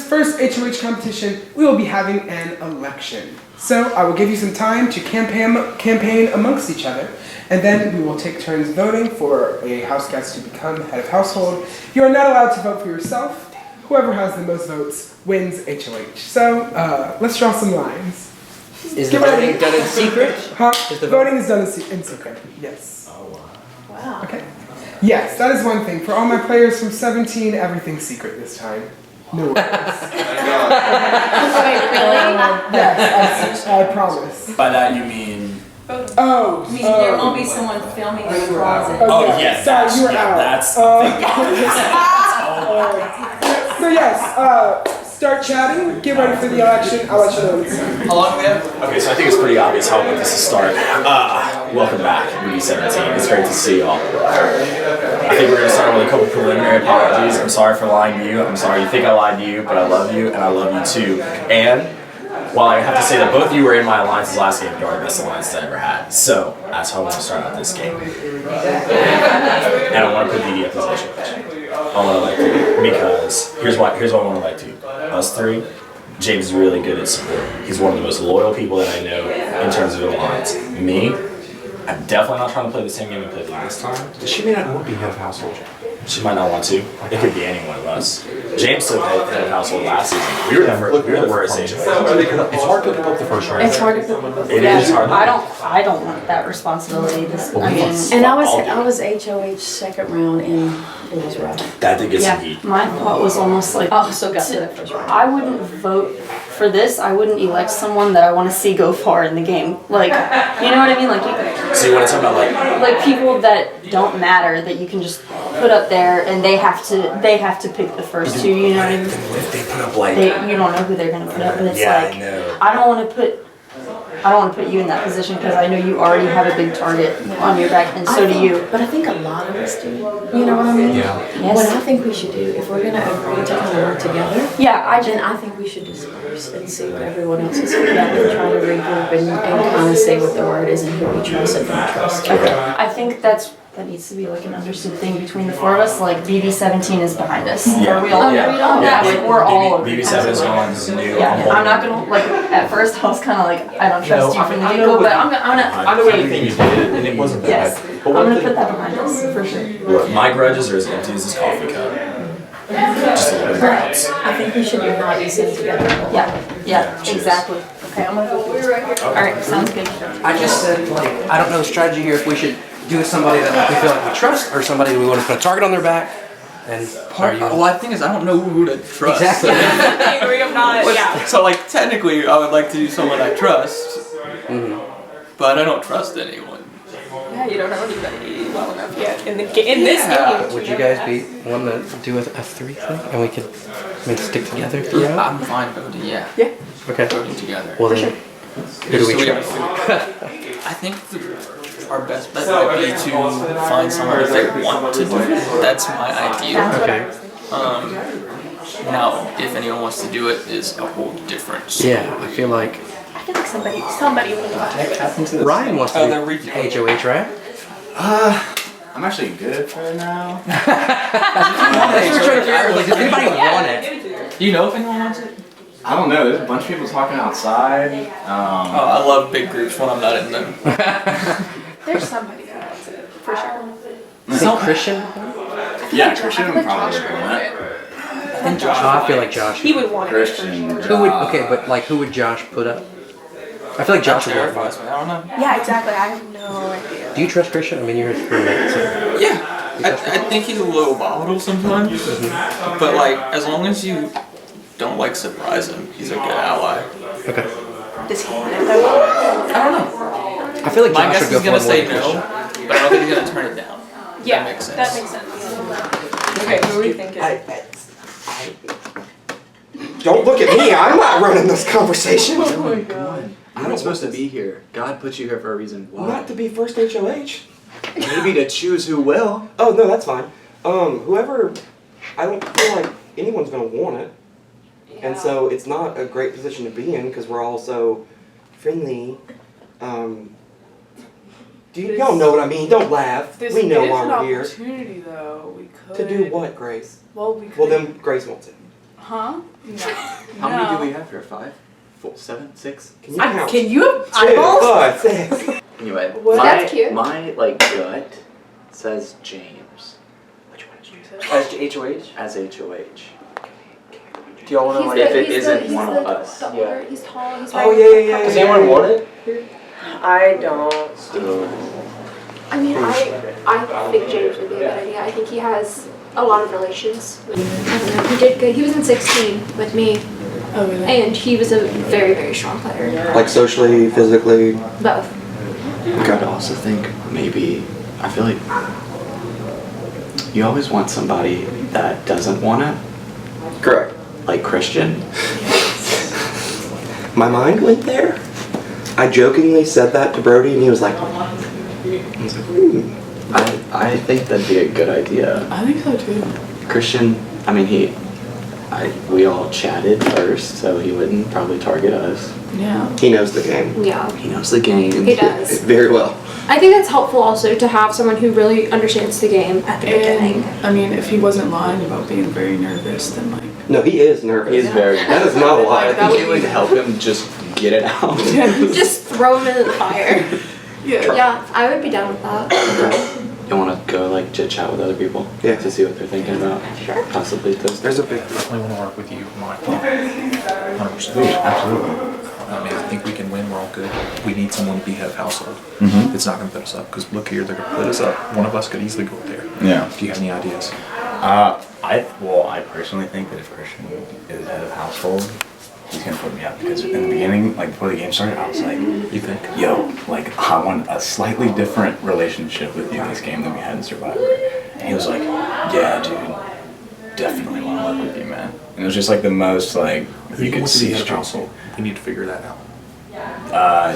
this first HOH competition, we will be having an election. So I will give you some time to campaign amongst each other, and then we will take turns voting for a house guest to become head of household. You are not allowed to vote for yourself. Whoever has the most votes wins HOH. So let's draw some lines. Is the voting done in secret? Huh? The voting is done in secret, yes. Oh, Wow. Okay. Yes, that is one thing. For all my players from 17, everything's secret this time. No worries. Wait, really? Yes, I promise. by that you mean? Oh, I mean, there won't be someone filming in the closet. Oh yeah. yeah, Sorry, that's, you were yeah, out. that's So yes, start chatting. Get ready for the election. I'll let you know when it's time. How long do we have? Okay, so I think it's pretty obvious how I want this to start. Welcome back, BB17. It's great to see y'all. I think we're going to start with a couple preliminary apologies. I'm sorry for lying to you. I'm sorry you think I lied to you, but I love you, and I love you too. And while I have to say that both of you were in my alliances last game, you are the best alliance I ever had. So that's how I want to start out this game. And I want to put BB at this HOH. I want to like to, because here's what I want to like to. Us three, James is really good at support. He's one of the most loyal people that I know in terms of an alliance. Me, I'm definitely not trying to play the same game we played last time. She may not want to be head of household. She might not want to. It could be any one of us. James took head of household last season. We were the worst HOH. It's hard to pick up the first round. It's hard to put them. It is hard. I don't want that responsibility. I mean, And I was HOH second round and it was rough. That did get some yeah, heat. my thought was almost like, Oh, so got to the first round. I wouldn't vote for this. I wouldn't elect someone that I want to see go far in the game. Like, you know what I mean? So you want to talk about like people that don't matter that you can just put up there and they have to pick the first two. You know what I mean? what if they put up like? You don't know who they're gonna put up, and it's Yeah, like I know. I don't want to put you in that position because I know you already have a big target on your back, and so do you. But I think a lot of us do. You know what I mean? Yeah. Yes. What I think we should do, if we're going to agree to kind of work together, Yeah, then I think we should disperse and see what everyone else is feeling and try to regroup and kind of say what the word is and who we trust and don't trust. I think that needs to be like an understood thing between the four of us. Like BB17 is behind us. Yeah. Are we all Yeah. agreed on that? Like we're all agreed. BB7 is gone. This is new. Yeah, I'm not gonna like. At first, I was kind of like, I don't trust you from the get-go, but I'm gonna. I know everything you did, and it wasn't bad. Yes, But I'm one gonna thing- put that behind us for sure. Look, my grudges are as empty as this coffee cup. Just a little bit of grudge. I think we should unite and sit together. Yeah, cheers. exactly. Okay, I'm gonna go. All right, sounds good. I just said, like, I don't know the strategy here if we should do with somebody that like, we feel like we trust or somebody we want to put a target on their back. And Well, the thing is, I don't know who to trust. Exactly. I agree. I'm not. Yeah. So, like, technically, I would like to do someone I trust, but I don't trust anyone. Yeah, you don't know anybody well enough yet in this game. Would you guys be one to do a 3 thing and we could maybe stick together throughout? I'm fine voting, yeah. Okay. Voting together. Well then, who do we trust? I think our best bet might be to find someone that they want to do it. That's my idea. Okay. Now, if anyone wants to do it, is a whole different story. Yeah, I feel like I feel like somebody would want to. Ryan wants Oh, to they're do HOH, right? I'm actually good for it now. That's what we're trying to figure out. Like, does anybody want it? Do you know if anyone wants it? I don't know. There's a bunch of people talking outside. Oh, I love big groups when I'm not in them. There's somebody who wants it for sure. I think Christian? Yeah, Christian would probably want it. I feel like Josh. He would want it. Christian. Who would? Okay, but like, who would Josh put up? I feel like Josh would want Terrifies me. I don't know. Yeah, exactly. I have no idea. Do you trust Christian? I mean, you're his roommate, so. Yeah, I think he's a little volatile sometimes, but like as long as you don't like surprise him, he's a good ally. Okay. Does he want it though? I don't know. I feel like My Josh guess would is go gonna for more say than no, Christian. but I don't think he's gonna turn it down. Yeah, that makes sense. That makes sense. Okay, who are we thinking? Don't look at me. I'm not running this conversation. Oh my god. You're not supposed to be here. God put you here for a reason. Why? Not to be first HOH. Maybe to choose who will. Oh no, that's fine. Whoever, I don't feel like anyone's gonna want it, and so it's not a great position to be in because we're all so friendly. Y'all know what I mean? Don't laugh. We know why we're here. Opportunity though, we could. To do what, Grace? Well, we could. Well, then Grace wants it. Huh? No. How many do we have here? 5? 4, 7, 6? Can you count? Can you have 2, eyeballs? 5, 6. Anyway, That's cute. my like gut says James. Which one is James? As HOH? As HOH. Do y'all want to like? If it isn't one of us. Yeah. He's tall. He's Oh, yeah. Does anyone want it? I don't. I mean, I think James would be a good idea. I think he has a lot of relations. I don't know. He did good. He was in 16 with me, Oh, really? and he was a very, very strong player. Like socially, physically. Both. I would also think maybe, I feel like you always want somebody that doesn't want it. Correct. Like Christian. My mind went there. I jokingly said that to Brody, and he was like, I think that'd be a good idea. I think so too. Christian, I mean, we all chatted first, so he wouldn't probably target us. Yeah. He knows the game. Yeah. He knows the game. He does. Very well. I think it's helpful also to have someone who really understands the game at the beginning. And, I mean, if he wasn't lying about being very nervous, then like... No, he is nervous. He is very. That is not a lie. I think it would help him just get it out. Just throw him in the fire. Yeah. Yeah, I would be down with that. You want to go like chit chat with other people? Yeah. To see what they're thinking about? Sure. Possibly this. There's a big. I definitely want to work with you, Mike. 100%. Absolutely. I mean, I think we can win. We're all good. We need someone to be head of household. It's not going to put us up because look here, they're going to put us up. One of us could easily go up there. Yeah. Do you have any ideas? I personally think that if Christian is head of household, he's gonna put me up because in the beginning, like before the game started, I was like, You think? yo, like I want a slightly different relationship with you in this game than we had in Survivor. And he was like, yeah, dude, definitely want to work with you, man. And it was just like the most like Who you do you could want to be see head of straight. household? We need to figure that out.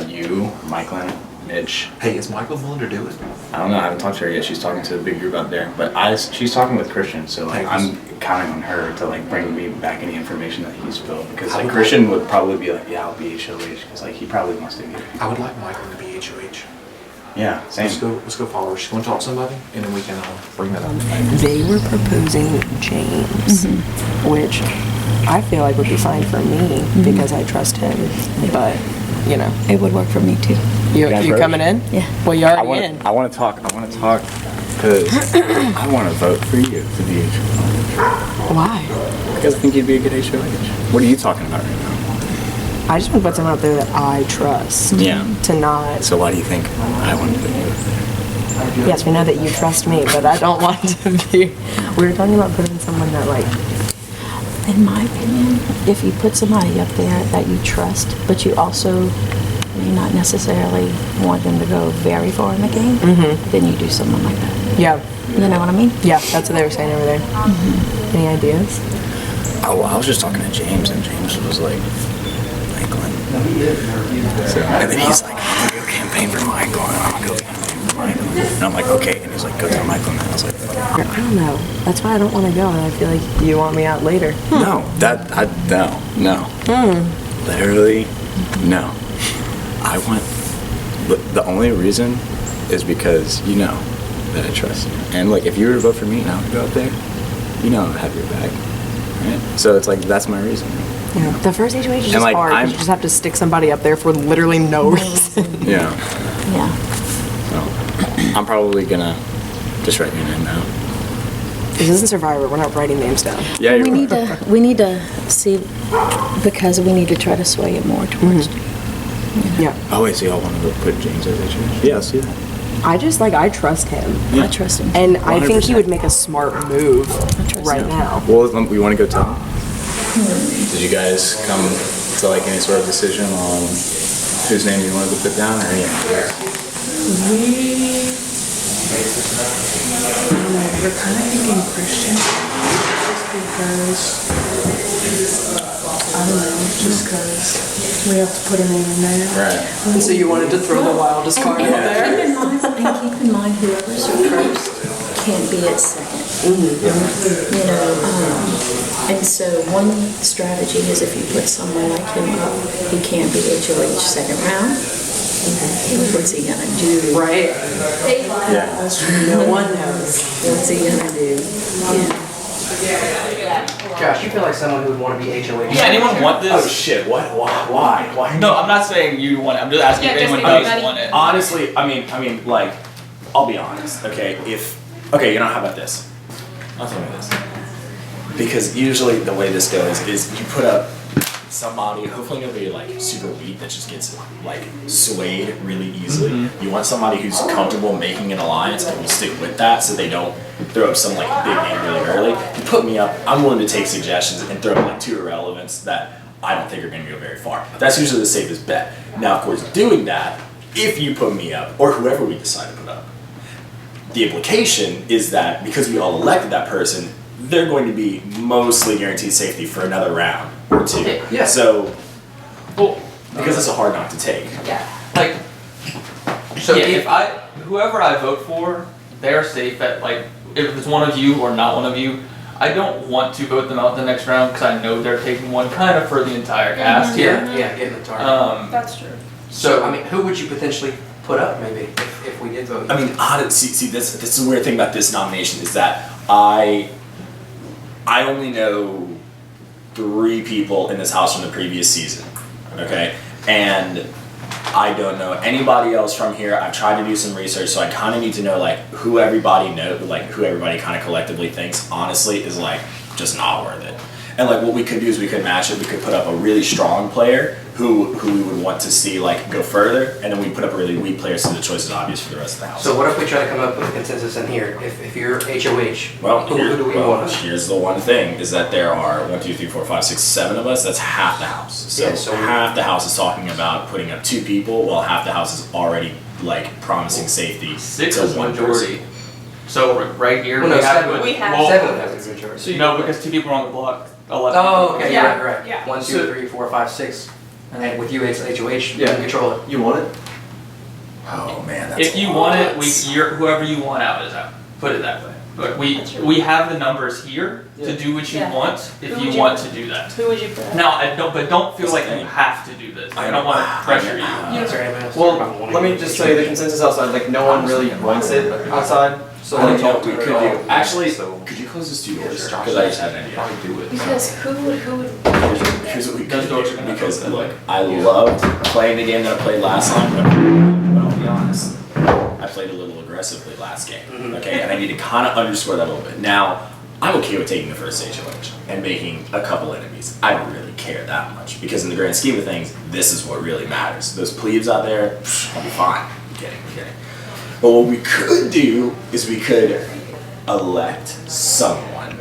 You, Michael, Mitch. Hey, is Michael willing to do it? I don't know. I haven't talked to her yet. She's talking to a big group out there, but she's talking with Christian, so like I'm counting on her to like bring me back any information that he's spilled because like Christian would probably be like, yeah, I'll be HOH because like he probably wants to be. I would like Michael to be HOH. Yeah, same. Let's go follow her. She's going to talk to somebody, and then we can bring that up. They were proposing James, which I feel like would be fine for me because I trust him. But you know, It would work for me too. you coming in? Yeah. Well, you're already in. I want to talk because I want to vote for you to be HOH. Why? Because I think you'd be a good HOH. What are you talking about right now? I just want to put someone up there that I trust. Yeah. To not. So why do you think I want to put you up there? Yes, we know that you trust me, but I don't want to be. We were talking about putting someone that like. In my opinion, if you put somebody up there that you trust, but you also may not necessarily want them to go very far in the game, then you do someone like that. Yeah. You know what I mean? Yeah, that's what they were saying over there. Any ideas? Oh, well, I was just talking to James, and James was like, Michael. So, and then he's like, I'm gonna go campaign for Michael, and I'm gonna go campaign for Michael. And I'm like, okay. And he's like, go tell Michael. And I was like, I don't know. That's why I don't want to go, and I feel like you want me out later. no, no. Literally, no. I want, the only reason is because you know that I trust you. And like, if you were to vote for me and I would go up there, you know I would have your back. Right? So it's like, that's my reason. Yeah. The first HOH is just like, hard because you just have to stick somebody up there for literally no reason. Yeah. Yeah. So, I'm probably gonna just write your name down. This isn't Survivor. We're not writing names down. Yeah, you're We right. need to see, because we need to try to sway it more towards. Yeah. Oh wait, so y'all want to put James as HOH? Yeah, let's do that. I trust him. I trust him. And I think he 100%. would make a smart move right now. Well, we want to go tell him. Did you guys come to like any sort of decision on whose name you wanted to put down or any ideas? We're kind of thinking Christian. Just because, I don't know, just because we have to put a name in there. Right. And so you wanted to throw the wildest card out there? Keep in mind, whoever's your first can't be at second. You know, and so one strategy is if you put someone like him up, he can't be HOH second round. What's he gonna do? Right. Yeah. No one knows. What's he gonna do? Yeah. Josh, you feel like someone who would want to be HOH? Does anyone want this? Oh shit! What? Why? No, I'm not saying you want it. I'm just asking if anyone does want it. Honestly, I mean, like, I'll be honest. Okay, how about this? I'll tell you this. Because usually the way this goes is you put up somebody, hopefully nobody like super weak that just gets like swayed really easily. Mm-hmm. You want somebody who's comfortable making an alliance and will stick with that so they don't throw up some like big name really early. You put me up, I'm willing to take suggestions and throw up like 2 irrelevants that I don't think are going to go very far. That's usually the safest bet. Now, of course, doing that, if you put me up or whoever we decide to put up, the implication is that because we all elected that person, they're going to be mostly guaranteed safety for another round or 2. Yeah. So, because it's a hard knock to take. Yeah. Like, so if whoever I vote for, they're safe at like, if it's one of you or not one of you, I don't want to vote them out the next round because I know they're taking one kind of for the entire cast here. Yeah, getting the target. That's true. So, I mean, who would you potentially put up, maybe, if we did vote? I mean, honestly, see, this is the weird thing about this nomination is that I only know 3 people in this house from the previous season, okay? And I don't know anybody else from here. I've tried to do some research, so I kind of need to know like who everybody who everybody kind of collectively thinks honestly is like just not worth it. And like what we could do is we could match it. We could put up a really strong player who we would want to see like go further, and then we put up a really weak player so the choice is obvious for the rest of the house. So what if we try to come up with a consensus in here? If you're HOH, Well, who do we want? Here's the one thing: is that there are 1, 2, 3, 4, 5, 6, 7 of us. That's half the house. So, Yeah, so half the house is talking about putting up 2 people, while half the house is already like promising safety. 6 to is one majority. person. So right here Well, no, we have 7. We have well, 7 has a majority. So no, because 2 people are on the block. 11. Oh, okay, Yeah. you're right. Yeah. 1, 2, So- 3, 4, 5, 6. And with you, it's HOH. You Yeah. can control it. You want it? Oh man, that's If you want it, whoever you want out is out. Put it that way. But we have the numbers here to do what you Yeah. want if Who you would you want put? to do that. Who would you put? Now, don't feel like you have to do this. I don't want to pressure you. Is there anybody else? Well, let me just say the consensus outside, like no one really wants it outside. So I like think what we could do. Actually, could you close this 2 doors? Because I just had an idea. do it. Because who would Here's what we Those could doors do. are gonna Because open. look, I loved playing the game that I played last time, but I'll be honest, I played a little aggressively last game. Okay, and I need to kind of underscore that a little bit. Now, I'm okay with taking the first HOH and making a couple enemies. I don't really care that much because in the grand scheme of things, this is what really matters. Those plebes out there, I'll be fine. I'm kidding. But what we could do is we could elect someone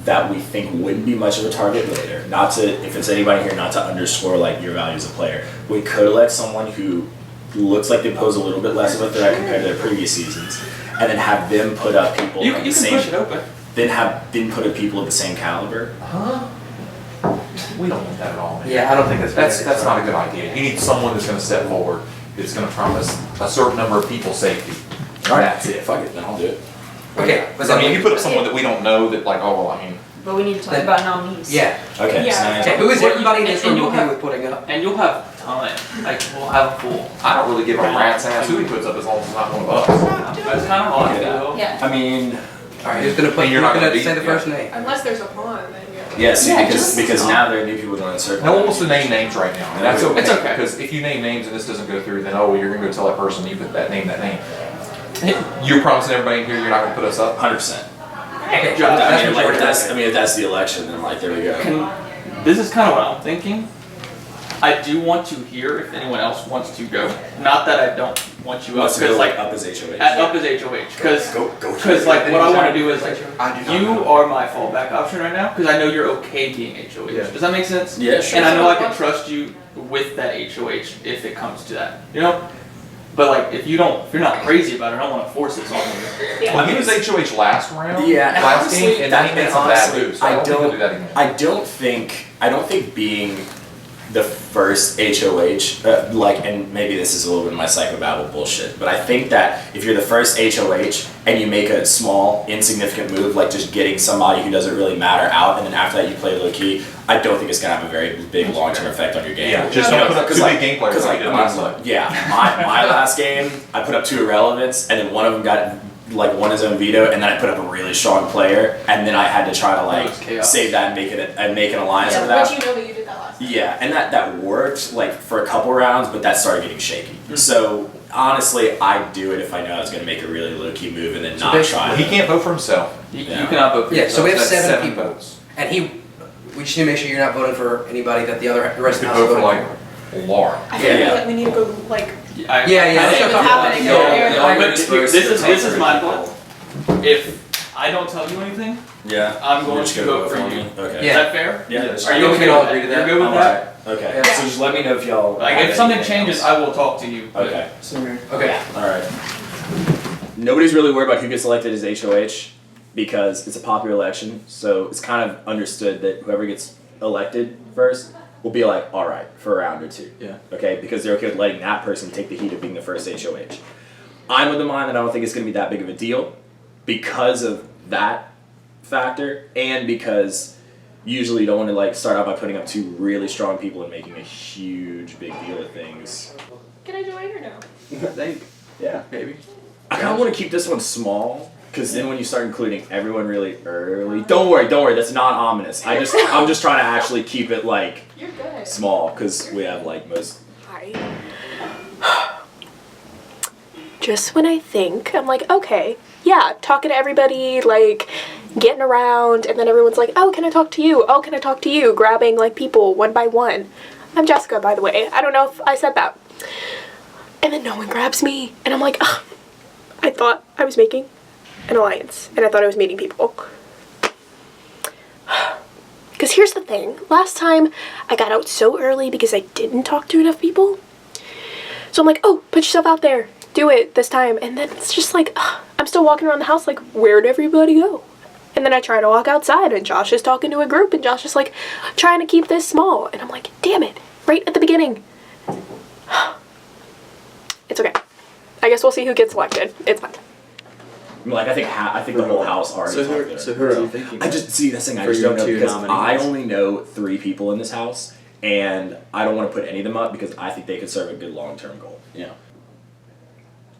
that we think wouldn't be much of a target later. Not to, if it's anybody here, not to underscore like your value as a player. We could elect someone who looks like they pose a little bit less of a threat compared to their previous seasons, and then have them put up people You of can the same. push it open. Then put up people of the same caliber. We don't want that at all, man. Yeah, I don't think That's not a good idea. You need someone that's gonna step forward, that's gonna promise a certain number of people safety. All right, That's it. Fuck it, then I'll do it. Okay, Because I mean, you put up someone that we don't know that like, oh, well, I mean, But we need to talk about nominees. Yeah. Okay. Yeah. So now Okay, who is Well, everybody in this and room you'll okay have- with putting up? And you'll have time. Like we'll have a full. I don't really give a rat's ass who he puts up as long as it's not one of us. That's kind of how I feel. Yeah. I mean, All right, who's gonna put? And you're Who's not gonna gonna say beat- the first name? Unless there's a pawn, then yeah. yeah. See, because now there are new people going to circle. No one wants to name names right now, and that's okay. It's okay. Because if you name names and this doesn't go through, then oh, you're gonna go tell that person you put that name. You're promising everybody in here you're not gonna put us up. 100%. Okay, Josh, I mean, majority. if that's the election, then like there we go. This is kind of what I'm thinking. I do want to hear if anyone else wants to go. Not that I don't want you up, Let's because go like up as HOH. up as HOH, because Go. like what I want to do is like I do not you know. are my fallback option right now because I know you're okay being HOH. Yeah. Does that make sense? Yeah, sure. And I know I can trust you with that HOH if it comes to that. You know. But like if you're not crazy about it, I don't want to force this on you. Well, he was HOH last round. Yeah, and last honestly, game, and that- he made and some bad honestly, moves. So I don't think we'll do that again. I don't think being the first HOH, and maybe this is a little bit of my psychobabble bullshit, but I think that if you're the first HOH and you make a small, insignificant move, like just getting somebody who doesn't really matter out, and then after that you play low key, I don't think it's gonna have a very big long-term effect on your game. Yeah, just don't put up two big game players Because like you did last time. yeah, my last game, I put up 2 irrelevants, and then one of them got like won his own veto, and then I put up a really strong player, and then I had to try to like chaos. save that and make an alliance with But that. you know that you did that last time. Yeah, and that worked like for a couple rounds, but that started getting shaky. So honestly, I'd do it if I knew I was going to make a really low key move and then not try. He can't vote for himself. You cannot vote for Yeah, so we have That's 7 people. votes. And we just need to make sure you're not voting for anybody that the rest You of could the house vote is for voting like Laura. I feel like we need to go like. Yeah, let's go talk about happening that. over here. But this is my plan. If I don't tell you anything, Yeah, I'm going just to gonna vote for you. Okay. Is that fair? Yeah. Are you We okay can all with agree that? to that. You're good with that? Okay. Yeah. So just let me know if y'all. Like have if something anything changes, else. I will talk to you. but- Okay. Okay. All right. Nobody's really worried about who gets elected as HOH because it's a popular election, so it's kind of understood that whoever gets elected first will be like, all right, for a round or two. Yeah. Okay, because they're okay with letting that person take the heat of being the first HOH. I'm of the mind that I don't think it's going to be that big of a deal because of that factor, and because usually you don't want to like start out by putting up 2 really strong people and making a huge big deal of things. Can I join or no? I think, yeah, maybe. I kind of want to keep this one small, because then when you start including everyone really early, don't worry, that's not ominous. I'm just trying to actually keep it like You're good. small, because we have like most. Just when I think, I'm like, okay, yeah, talking to everybody, like, getting around, and then everyone's like, oh, can I talk to you? Oh, can I talk to you? Grabbing, like, people one by one. I'm Jessica, by the way. I don't know if I said that. And then no one grabs me, and I'm like, ugh. I thought I was making an alliance, and I thought I was meeting people. Because here's the thing. Last time, I got out so early because I didn't talk to enough people. So I'm like, oh, put yourself out there. Do it this time. And then it's just like, I'm still walking around the house like, where'd everybody go? And then I try to walk outside and Josh is talking to a group and Josh is like, trying to keep this small. And I'm like, damn it, right at the beginning. It's okay. I guess we'll see who gets elected. It's fine. Like I think the whole house already. So who are you thinking? I just see that's thing. I for just your don't know 2 because nominees? I only know 3 people in this house, and I don't want to put any of them up because I think they could serve a good long-term goal. Yeah.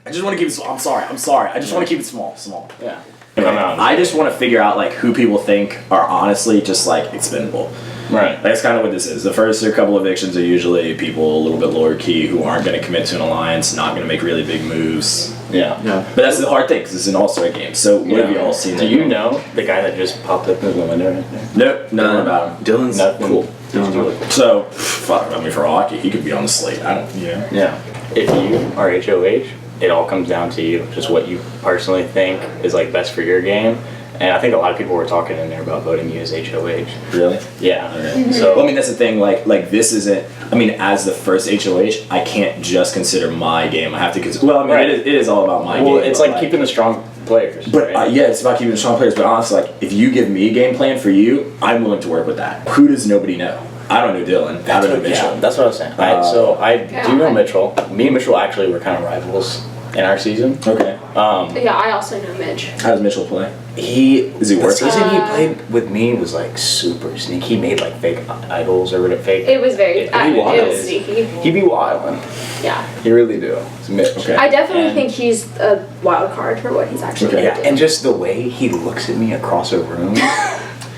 I just want to keep it small. I'm sorry. I just want to keep it small. Yeah. I just want to figure out like who people think are honestly just like expendable. Right. That's kind of what this is. The first couple evictions are usually people a little bit lower key who aren't going to commit to an alliance, not going to make really big moves. Yeah. But that's the hard thing because it's an all-star game. So what have you all seen? Do you know the guy that just popped up in the window right there? Nope, nothing about him. Dylan's cool. Dylan's really cool. So, fuck, I mean, for hockey, he could be on the slate. I don't, Yeah. If you are HOH, it all comes down to you, just what you personally think is like best for your game. And I think a lot of people were talking in there about voting you as HOH. Really? Yeah. Okay. So, I mean, that's the thing. Like this isn't. I mean, as the first HOH, I can't just consider my game. I have to consider. Well, I mean, Right. it is all about my game. Well, it's but, like keeping the strong players. But right? yeah, it's about keeping the strong players. But honestly, like if you give me a game plan for you, I'm willing to work with that. Who does nobody know? I don't know Dylan. I don't know Mitchell. Yeah, that's what I was saying. I do know Mitchell. Me and Mitchell actually were kind of rivals in our season. Okay. Yeah, I also know Mitch. How does Mitchell play? Is he worth The it? season he played with me was like super sneaky. He made like fake idols or whatever fake. It was very. It It was sneaky. He'd be wilding. Yeah. He really do. It's Mitch. Okay. I definitely think he's a wild card for what he's actually Yeah, gonna do. and just the way he looks at me across a room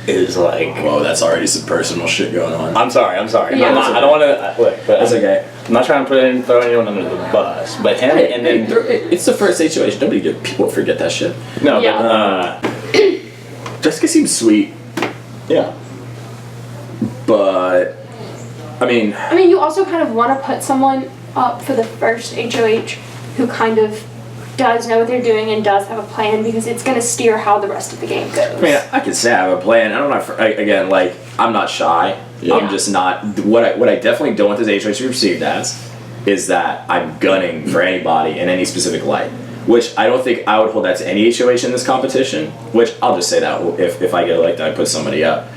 is like. Whoa, that's already some personal shit going on. I'm sorry. Yeah. I don't want to look, but That's okay. I'm not trying to throw anyone under the bus, but him and then It's the first HOH. Nobody people forget that shit. no, Yeah. but Jessica seems sweet, yeah. but I mean, you also kind of want to put someone up for the first HOH who kind of does know what they're doing and does have a plan because it's going to steer how the rest of the game goes. I mean, I can say I have a plan. I'm not again like I'm not shy. Yeah. I'm just not. What I definitely don't want this HOH to be perceived as is that I'm gunning for anybody in any specific light. Which I don't think I would hold that to any HOH in this competition. Which I'll just say that if I get elected, I put somebody up.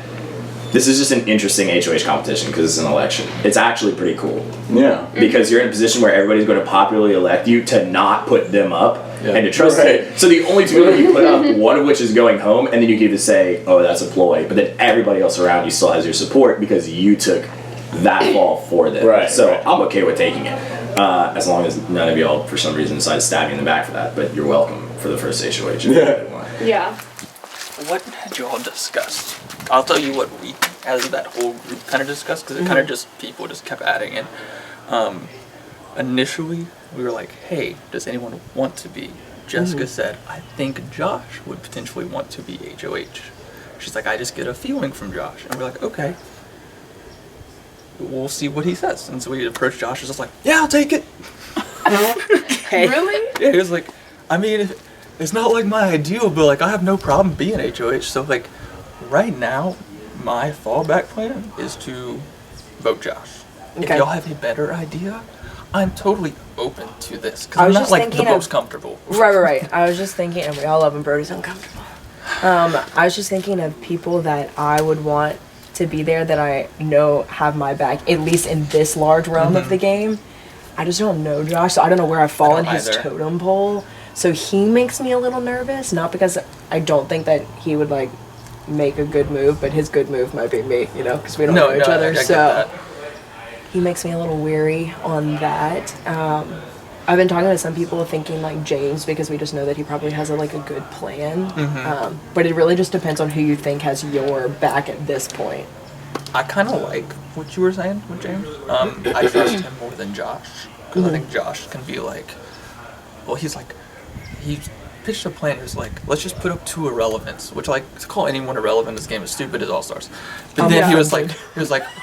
This is just an interesting HOH competition because it's an election. It's actually pretty cool. Yeah. Because you're in a position where everybody's going to popularly elect you to not put them up and to trust it. So the only 2 people you put up, one of which is going home, and then you get to say, oh, that's a ploy. But then everybody else around you still has your support because you took that fall for them. Right, So right. I'm okay with taking it. As long as none of y'all, for some reason, decide to stab you in the back for that. But you're welcome for the first HOH. Yeah. What had you all discussed? I'll tell you what we, as that whole group, kind of discussed, because it kind of just, people just kept adding in. Initially, we were like, hey, does anyone want to be? Jessica said, I think Josh would potentially want to be HOH. She's like, I just get a feeling from Josh. And we're like, okay. We'll see what he says. And so we approached Josh, and was just like, yeah, I'll take it. Really? Yeah, he was like, I mean, it's not like my ideal, but like I have no problem being HOH. So like, right now, my fallback plan is to vote Josh. If y'all have a better idea, I'm totally open to this because I'm not like the most comfortable. Right. I was just thinking, and we all love when Brody's uncomfortable. I was just thinking of people that I would want to be there that I know have my back, at least in this large realm of the game. I just don't know Josh, so I don't know where I fall in his totem pole. So he makes me a little nervous, not because I don't think that he would like make a good move, but his good move might be me, you know, because we don't know each other. So he makes me a little weary on that. I've been talking to some people thinking like James, because we just know that he probably has a good plan. But it really just depends on who you think has your back at this point. I kind of like what you were saying with James. I trust him more than Josh. Because I think Josh can be like, well, he pitched a plan. He was like, let's just put up 2 irrelevants, which like to call anyone irrelevant in this game is stupid as All-Stars. But then he was like,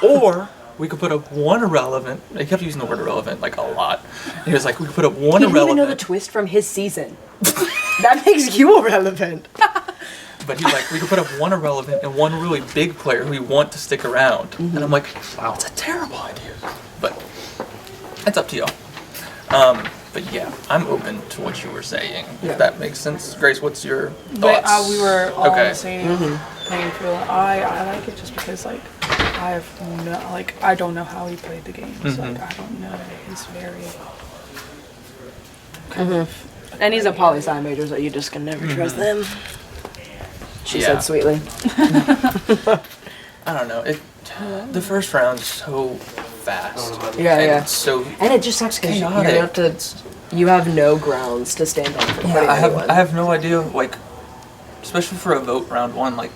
or we could put up 1 irrelevant. He kept using the word irrelevant like a lot. And he was like, we could put up 1 irrelevant. He didn't even know the twist from his season. That makes you irrelevant. But he's like, we could put up 1 irrelevant and 1 really big player who we want to stick around. And I'm like, wow, it's a terrible idea. But it's up to y'all. But yeah, I'm open to what you were saying, if that makes sense. Grace, what's your thoughts? We were all on the same playing field. I like it just because I have no, I don't know how he played the game. So I don't know. He's very and he's a poli-sci major, so you just can never trust them. She said sweetly. I don't know. The first round's so fast. And it just sucks because you have no grounds to stand on for I have no idea, especially for a vote round 1, I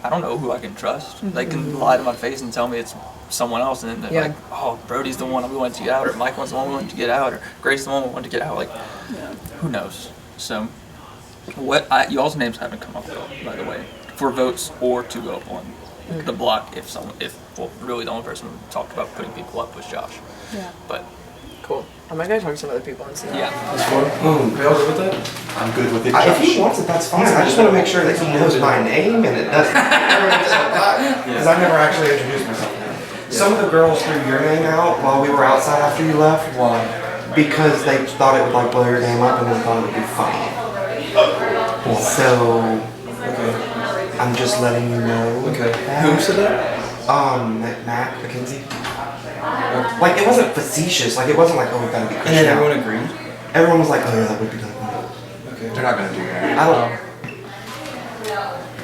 don't know who I can trust. They can lie to my face and tell me it's someone else, and then they're like, oh, Brody's the one we want to get out, or Mike wants the one we want to get out, or Grace the one we want to get out. Who knows? So, y'all's names haven't come up though, by the way, for votes or to go up on the block. Really the only person who talked about putting people up was Josh. Yeah. But cool. I'm gonna go talk to some other people and see. Are y'all good with that? I'm good with it. If he wants it, that's fine. I just want to make sure that he knows my name and it doesn't. Because I've never actually introduced myself. Some of the girls threw your name out while we were outside after you left. Why? Because they thought it would blow your name up and they thought it would be funny. So, I'm just letting you know. Okay. Who said that? Matt McKenzie. It wasn't facetious. It wasn't like, oh, we gotta be Christian. And then everyone agreed? Everyone was like, oh yeah, that would be kind of funny. Okay. They're not gonna do that. I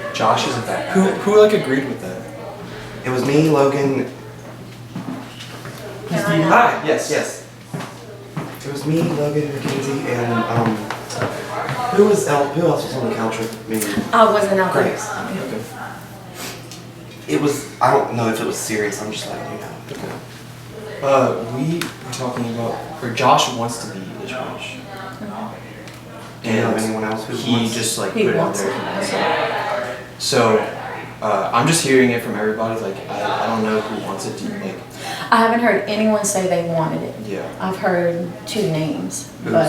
don't. Josh isn't that. Who agreed with that? It was me, Logan. Hi. Yes. It was me, Logan, McKenzie, and who else was on the couch with me? Wasn't out there. Grace. It was. I don't know if it was serious. I'm just letting you know. We were talking about, or Josh wants to be HOH. Do you know anyone else who he wants? just put it out there. So I'm just hearing it from everybody. I don't know who wants it. I haven't heard anyone say they wanted it. Yeah. I've heard 2 names. Who? I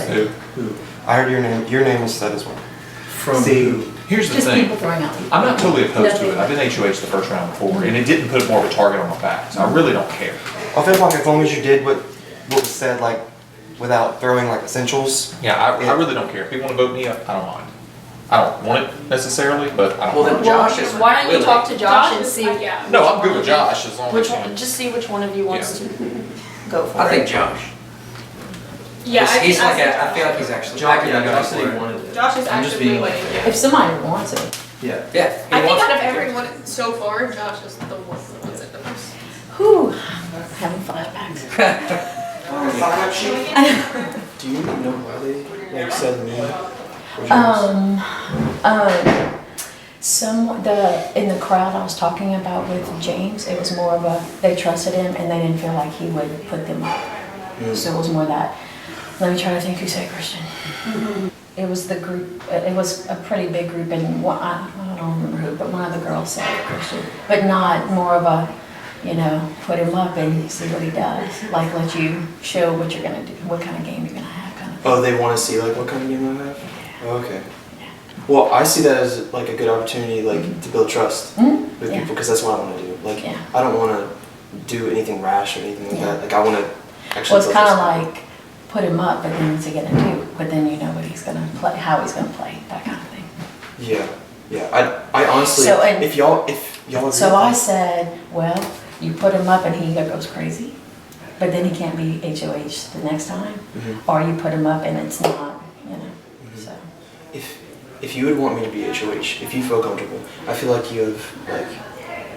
heard your name. Your name was said as well. From who? Here's the just thing. people throwing out people. I'm not totally opposed to it. I've been HOH the first round before, and it didn't put more of a target on my back, so I really don't care. I feel like as long as you did what was said, without throwing essentials. Yeah, I really don't care. If people want to vote me up, I don't mind. I don't want it necessarily, but I don't Well, mind. then Josh is. Why don't you talk to Josh and see? No, I'm good with Josh as long as Just see which one of you wants to go for it. I think Josh. Yeah, I feel like he's actually. Josh said he wanted it. Josh is I'm just actively being winning. If somebody wants it. Yeah. Yeah. I think out of everyone so far, Josh is the one that wants it the most. Whew. Having flashbacks. Sign up sheet. Do you know why they said me? or James? In the crowd I was talking about with James, it was more of they trusted him and they didn't feel like he would put them up. So it was more that. Let me try to think who said Christian. It was the group, it was a pretty big group, and I don't remember who, but one of the girls said Christian. But not more of a, put him up and see what he does. Like, let you show what you're going to do, what kind of game you're going to have. Kind of thing. Oh, they want to see like what kind of game I have? Oh, okay. Well, I see that as like a good opportunity, like to build trust with people, because that's what I want to do. Like, I don't want to do anything rash or anything like that. Like, I want to actually. Well, it's kind of like put him up, but then what's he gonna do? But then you know what he's gonna play, how he's gonna play, that kind of thing. Yeah. I honestly, So, if y'all agree So with I that- said, well, you put him up and he goes crazy, but then he can't be HOH the next time, or you put him up and it's not, so. If you would want me to be HOH, if you feel comfortable, I feel like you have like,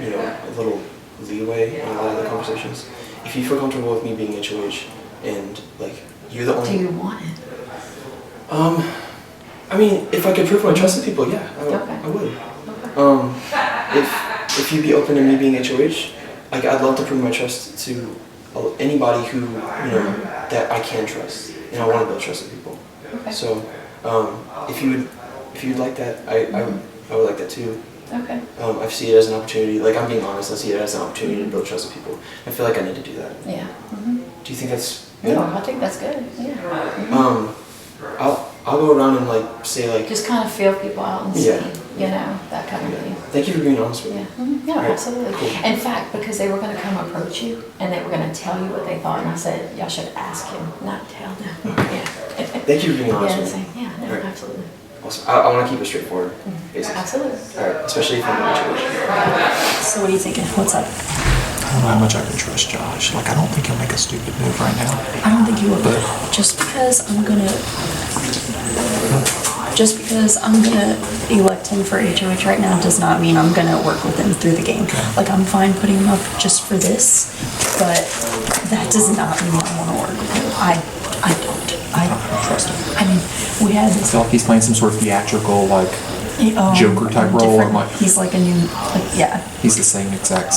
a little leeway in a lot of the conversations. If you feel comfortable with me being HOH and like you're the only. Do you want it? I mean, if I could prove my trust with people, yeah, I would. If you'd be open to me being HOH, like I'd love to prove my trust to anybody who that I can trust, and I want to build trust with people. Okay. So, if you'd like that, I would like that too. Okay. I see it as an opportunity. Like, I'm being honest, I see it as an opportunity to build trust with people. I feel like I need to do that. Yeah. Do you think that's good? No, I think that's good. Yeah. I'll go around and like say like. Just kind of feel people out and see, that kind of thing. Thank you for being honest with me. No, All right, absolutely. cool. In fact, because they were going to come approach you and they were going to tell you what they thought, and I said, y'all should ask him, not tell them. Yeah. Thank you for being honest Yeah, with me. yeah, no, All right. absolutely. Awesome. I want to keep it straightforward, basically. Absolutely. All right, especially if I'm in a situation. So what are you thinking? What's up? I don't know how much I can trust Josh. Like, I don't think he'll make a stupid move right now. I don't think you will. But Just because I'm gonna elect him for HOH right now does not mean I'm gonna work with him through the game. Like, I'm fine putting him up just for this, but that does not mean I want to work with him. I don't. I trust him. I mean, we had I this. feel like he's playing some sort of theatrical, like, Joker type role. different- I'm like, he's like a new, yeah. he's the same exact.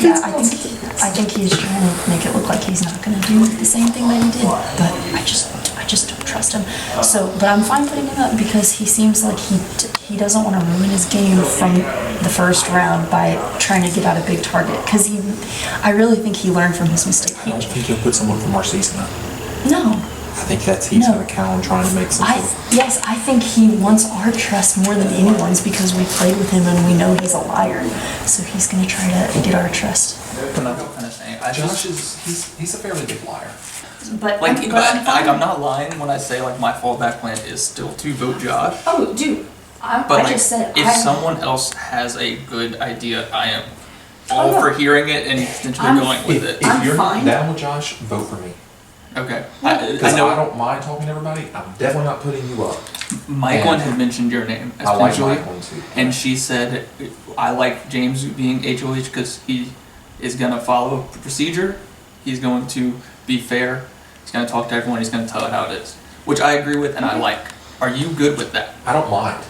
Yeah, I think he's trying to make it look like he's not going to do the same thing that he did, but I just don't trust him. So, but I'm fine putting him up because he seems like he doesn't want to ruin his game from the first round by trying to get out a big target. Because I really think he learned from his mistake. I don't think he'll put someone from our season up. No. I think he's going to count on trying to make some. Yes, I think he wants our trust more than anyone's because we played with him and we know he's a liar. So he's going to try to get our trust. Josh he's a fairly big liar. But I'm not lying when I say like my fallback plan is still to vote Josh. Oh, dude, But just said if someone else has a good idea, I am all no. for hearing it and potentially going with it. If you're not down with Josh, vote for me. Okay. Because I don't mind talking to everybody. I'm definitely not putting you up. Michaelin had mentioned your name as I like potentially, Michaelin too. and she said, I like James being HOH because he is going to follow procedure. He's going to be fair. He's going to talk to everyone. He's going to tell it how it is, which I agree with and I like. Are you good with that? I don't mind.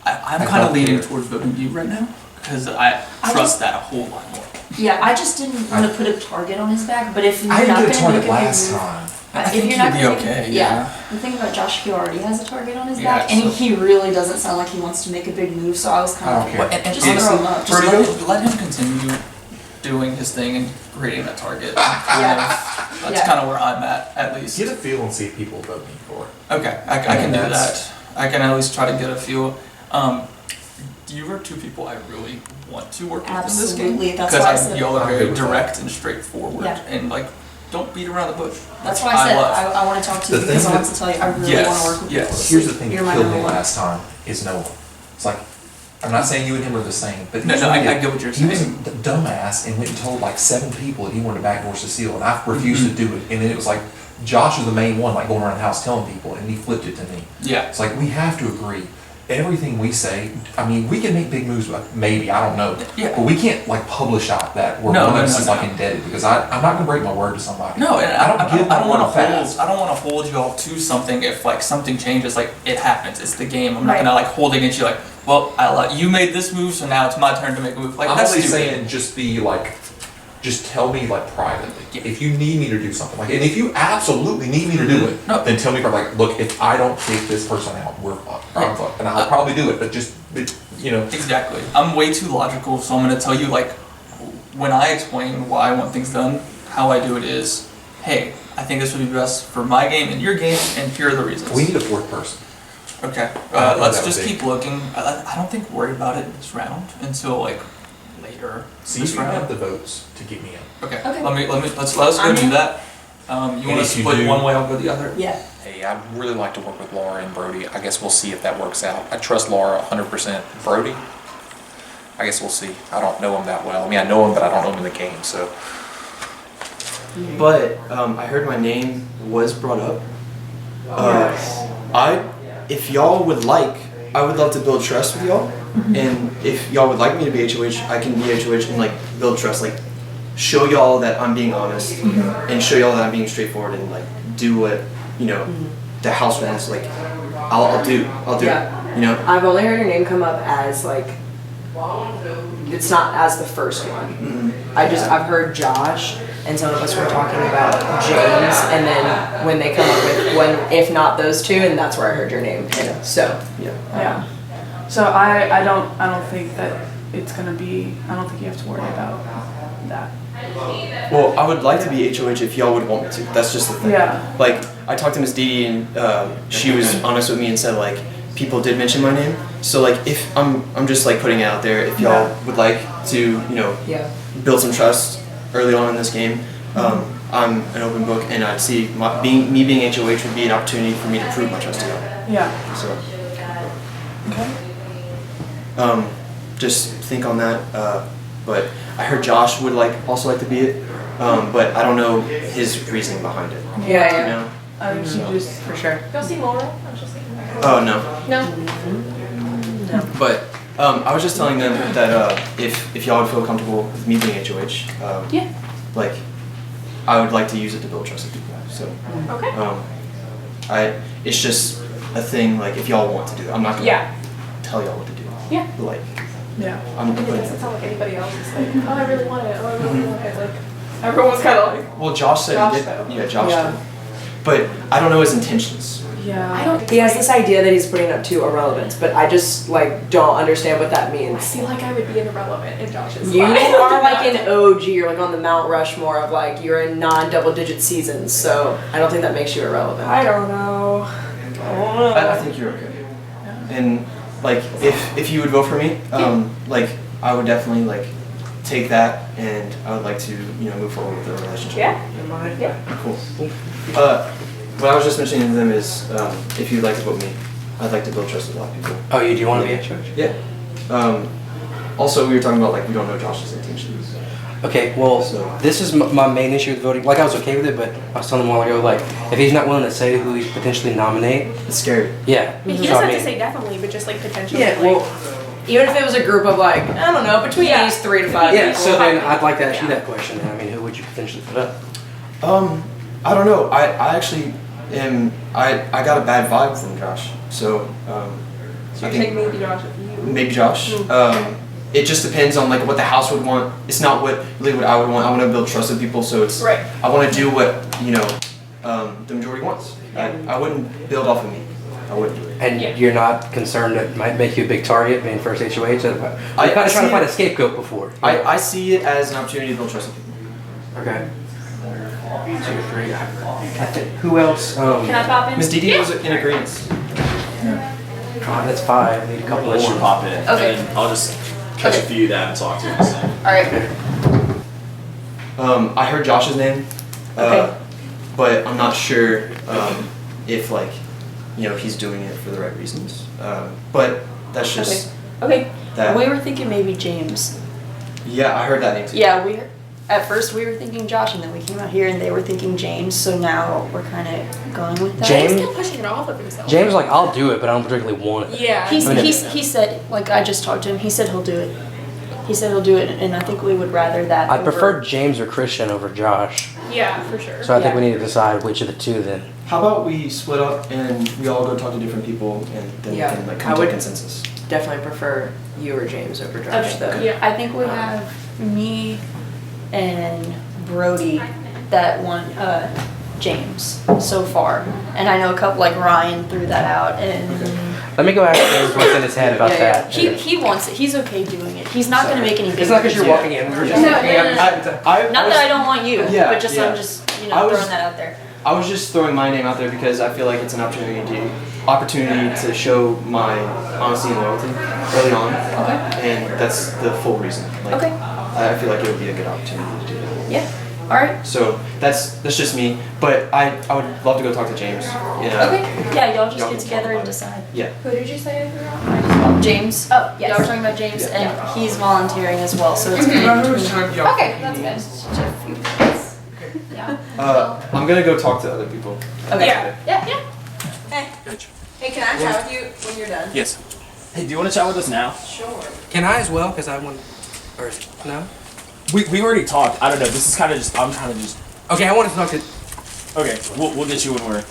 I'm kind of leaning towards voting you right now because I trust that a whole lot more. Yeah, I just didn't want to put a target on his back, but if you're I not didn't going get a to make target a big last move, time. if you're not he'd be going to okay, the thing about Josh, he already has a target on his Yeah, back, and so- he really doesn't sound like he wants to make a big move. So I was kind of I don't care. And just just throw him up. just let him continue doing his thing and creating that target. That's kind of where I'm at least. Get a feel and see if people vote me for it. Okay, I can do that. I can at least try to get a feel. You are two people I really want to work with in this game. Absolutely, that's why I Because said- y'all are I'm good very with direct and straightforward, Yeah. and like don't beat around the bush. That's which why I said love. I want to talk to you The because thing I want that- to tell you I really Yes, want to work with yes. you. Here's the thing You're that my killed number me one. last time is Noah. It's like, I'm not saying you and him are the same, but No, here's no, what he I did. get what you're He was a saying. dumbass and went and told like 7 people that he wanted to backdoor Cecile, and I refused to do it. And then it was like, Josh was the main one, like going around the house telling people, and he flipped it to me. Yeah. It's like, we have to agree. everything we say, I mean, we can make big moves, like, maybe, I don't know. Yeah. But we can't like publish out that we're No, one no, of us no, is no. like indebted because I'm not gonna break my word to somebody. No, and I don't give I don't my word want to fast. hold. I don't want to hold you all to something if like something changes. Like it happens. It's the game. I'm not Right. gonna like hold against you. Like, well, you made this move, so now it's my turn to make a move. Like I'm that's only stupid. saying just be like, just tell me like privately if you need me to do something like, and if you absolutely need me to do it, No. then tell me like, look, if I don't take this person out, we're fucked. I'm fucked. And I'll probably do it, but just you know. Exactly. I'm way too logical, so I'm gonna tell you like when I explain why I want things done, how I do it is, hey, I think this would be best for my game and your game, and here are the reasons. We need a fourth person. Okay. That Let's would just be- keep looking. I don't think worry about it this round until like later See this if you have round. the votes to get me in. Okay. Okay. Let's go do that. You want to if you split do- one way, I'll go the other. Yeah. Hey, I'd really like to work with Laura and Brody. I guess we'll see if that works out. I trust Laura 100%. Brody, I guess we'll see. I don't know him that well. I mean, I know him, but I don't know him in the game, so. But I heard my name was brought up. If y'all would like, I would love to build trust with y'all. And if y'all would like me to be HOH, I can be HOH and like build trust, like show y'all that I'm being honest and show y'all that I'm being straightforward and like do what the house wants. Like I'll do Yeah. it. You know. I've only heard your name come up as like, it's not as the first one. I've heard Josh, and some of us were talking about James, and then when they come up with one, if not those two, and that's where I heard your name. And so Yeah. So I don't think that it's gonna be. I don't think you have to worry about that. Well, I would like to be HOH if y'all would want me to. That's just the thing. Yeah. Like, I talked to Miss Dee and she was honest with me and said like, people did mention my name. So like, if I'm just like putting it out there, if y'all would like to, build some trust early on in this game, I'm an open book, and I'd see me being HOH would be an opportunity for me to prove my trust to y'all. Yeah. So. Okay. Just think on that. But I heard Josh would also like to be it, but I don't know his reasoning behind it. Yeah. You know? I think you just for sure. Go see Laura. I was just thinking about her. Oh no. No. But I was just telling them that if y'all would feel comfortable with me being HOH, Yeah. like I would like to use it to build trust with people. So Okay. it's just a thing. Like if y'all want to do it, I'm not gonna tell y'all what to do. Yeah. But, like Yeah. I'm. And it doesn't sound like anybody else is like, oh, I really want it. Oh, I really want it. Like everyone's kind of like. Well, Josh said Josh he did. though. Yeah, Josh Yeah. did. But I don't know his intentions. Yeah. He has this idea that he's putting up to irrelevance, but I just like don't understand what that I means. feel like I would be an irrelevant in Josh's You life. are like an OG, you're like on the Mount Rushmore of like you're in non-double digit seasons, so I don't think that makes you irrelevant. I don't know. I think you're okay. And like if you would vote for me, like I would definitely like take that, and I would like to move forward with the relationship. Yeah. Yeah. Cool. What I was just mentioning to them is if you'd like to vote me, I'd like to build trust with a lot of people. Oh, you do want to be HOH? Yeah. Also, we were talking about like we don't know Josh's intentions. Okay, well, this is my main issue with voting. Like, I was okay with it, but I was telling him a while ago, like, if he's not willing to say who he's potentially nominate, it's scary. Yeah. He So, doesn't I have mean, to say definitely, but just like potentially. Yeah, well, even if it was a group of like, I don't know, between these 3 to 5 yeah, people. so then I'd like to ask you that question. I mean, who would you potentially put up? I don't know. I actually am. I got a bad vibe from Josh. So. So I you're think saying maybe Josh if you. maybe Josh. It just depends on like what the house would want. It's not really what I would want. I want to build trust with people, so it's. Right. I want to do what the majority wants. I wouldn't build off of me. I wouldn't do it. And you're not concerned that it might make you a big target being first HOH? I'm kind of trying to find a scapegoat before. I see it as an opportunity to build trust with people. Okay. 2, 3. I think, who else? Can I pop in? Miss Dee was in agreement. God, that's 5. I need a couple I'll let you more. pop in. Okay. And then I'll just catch a few that I haven't talked to in a second. All right. I heard Josh's name, Okay. but I'm not sure if like he's doing it for the right reasons. But that's just Okay. that. We were thinking maybe James. Yeah, I heard that name too. Yeah, we. at first we were thinking Josh, and then we came out here and they were thinking James. So now we're kind of going with that. He's James- still pushing it off of himself. James was like, I'll do it, but I don't particularly want it. Yeah. He I mean, said, like, I just talked to him. He said he'll do it. He said he'll do it, and I think we would rather that. I over- prefer James or Christian over Josh. Yeah, for sure. So I think Yeah. we need to decide which of the two then. How about we split up and we all go talk to different people and then Yeah, we can like I come to a would- consensus. Definitely prefer you or James over Josh, Okay. though. Yeah, I think we have me and Brody that want James so far, and I know a couple like Ryan threw that out, and Let me go ask James what's in his head about that. he wants it. He's okay doing it. He's not going to make any big. It's not because you're moves. walking in. We were just No, looking no, at- no, I Not was- that I don't want you, Yeah, but just yeah. I'm just I was- throwing that out there. I was just throwing my name out there because I feel like it's an opportunity to show my honesty and loyalty early on. Okay. And that's the full reason. Like, Okay. I feel like it would be a good opportunity to do that. Yeah. All right. So that's just me. But I would love to go talk to James. Yeah. Okay. Yeah, y'all just Y'all get can together talk and about it. decide. Yeah. Who did you say I James. Oh, yes. Y'all were talking about James, and he's volunteering as well, so it's Who's good. time y'all? Okay, that's good. I'm gonna go talk to other people. Okay. Yeah. Yeah. Hey, can I chat with you when you're done? Yes. Hey, do you want to chat with us now? Sure. Can I as well? Because I want. Or no? We already talked. I don't know. This is kind of just. I'm trying to just. Okay, I want to talk to. Okay, we'll get you when we're.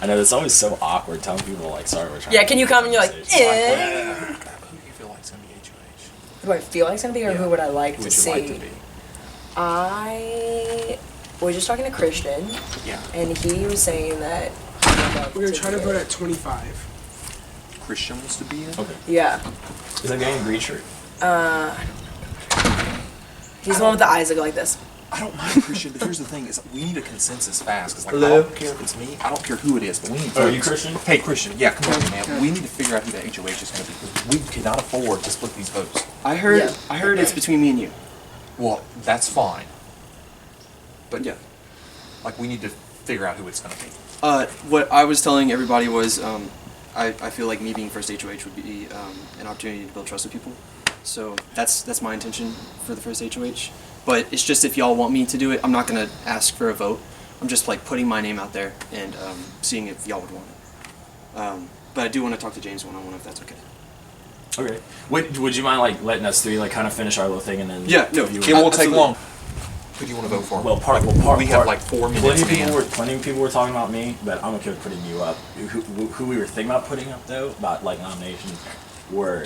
I know it's always so awkward telling people like, sorry, we're trying. Yeah, can you come and you're like, Who do you feel like is gonna be HOH? Who do I feel like it's gonna be, or who would I like Who to would you see? like to be? I was just talking to Christian, Yeah. and he was saying that. We're gonna try to vote at 25. Christian wants to be in? Okay. Yeah. Is that guy in green shirt? He's the one with the eyes that go like this. I don't mind Christian, but here's the thing: is we need a consensus fast. Cause like, Hello? I don't care if it's me. I don't care who it is, but we need. Oh, are you Christian? Hey, Christian. Yeah, come on, man. We need to figure out who the HOH is going to be. 'Cause we cannot afford to split these votes. I heard. Yeah. I heard it's between me and you. Well, that's fine. But Yeah. like, we need to figure out who it's going to be. What I was telling everybody was, I feel like me being first HOH would be an opportunity to build trust with people. So that's my intention for the first HOH. But it's just if y'all want me to do it, I'm not gonna ask for a vote. I'm just like putting my name out there and seeing if y'all would want it. But I do want to talk to James one-on-one if that's okay. Okay. Would you mind like letting us three like kind of finish our little thing and then? Yeah, no, you It won't take absolutely. long. Who do you want to vote for? Well, we have like 4 minutes. Plenty of people were talking about me, but I'm okay with putting you up. Who we were thinking about putting up though, about like nominations, were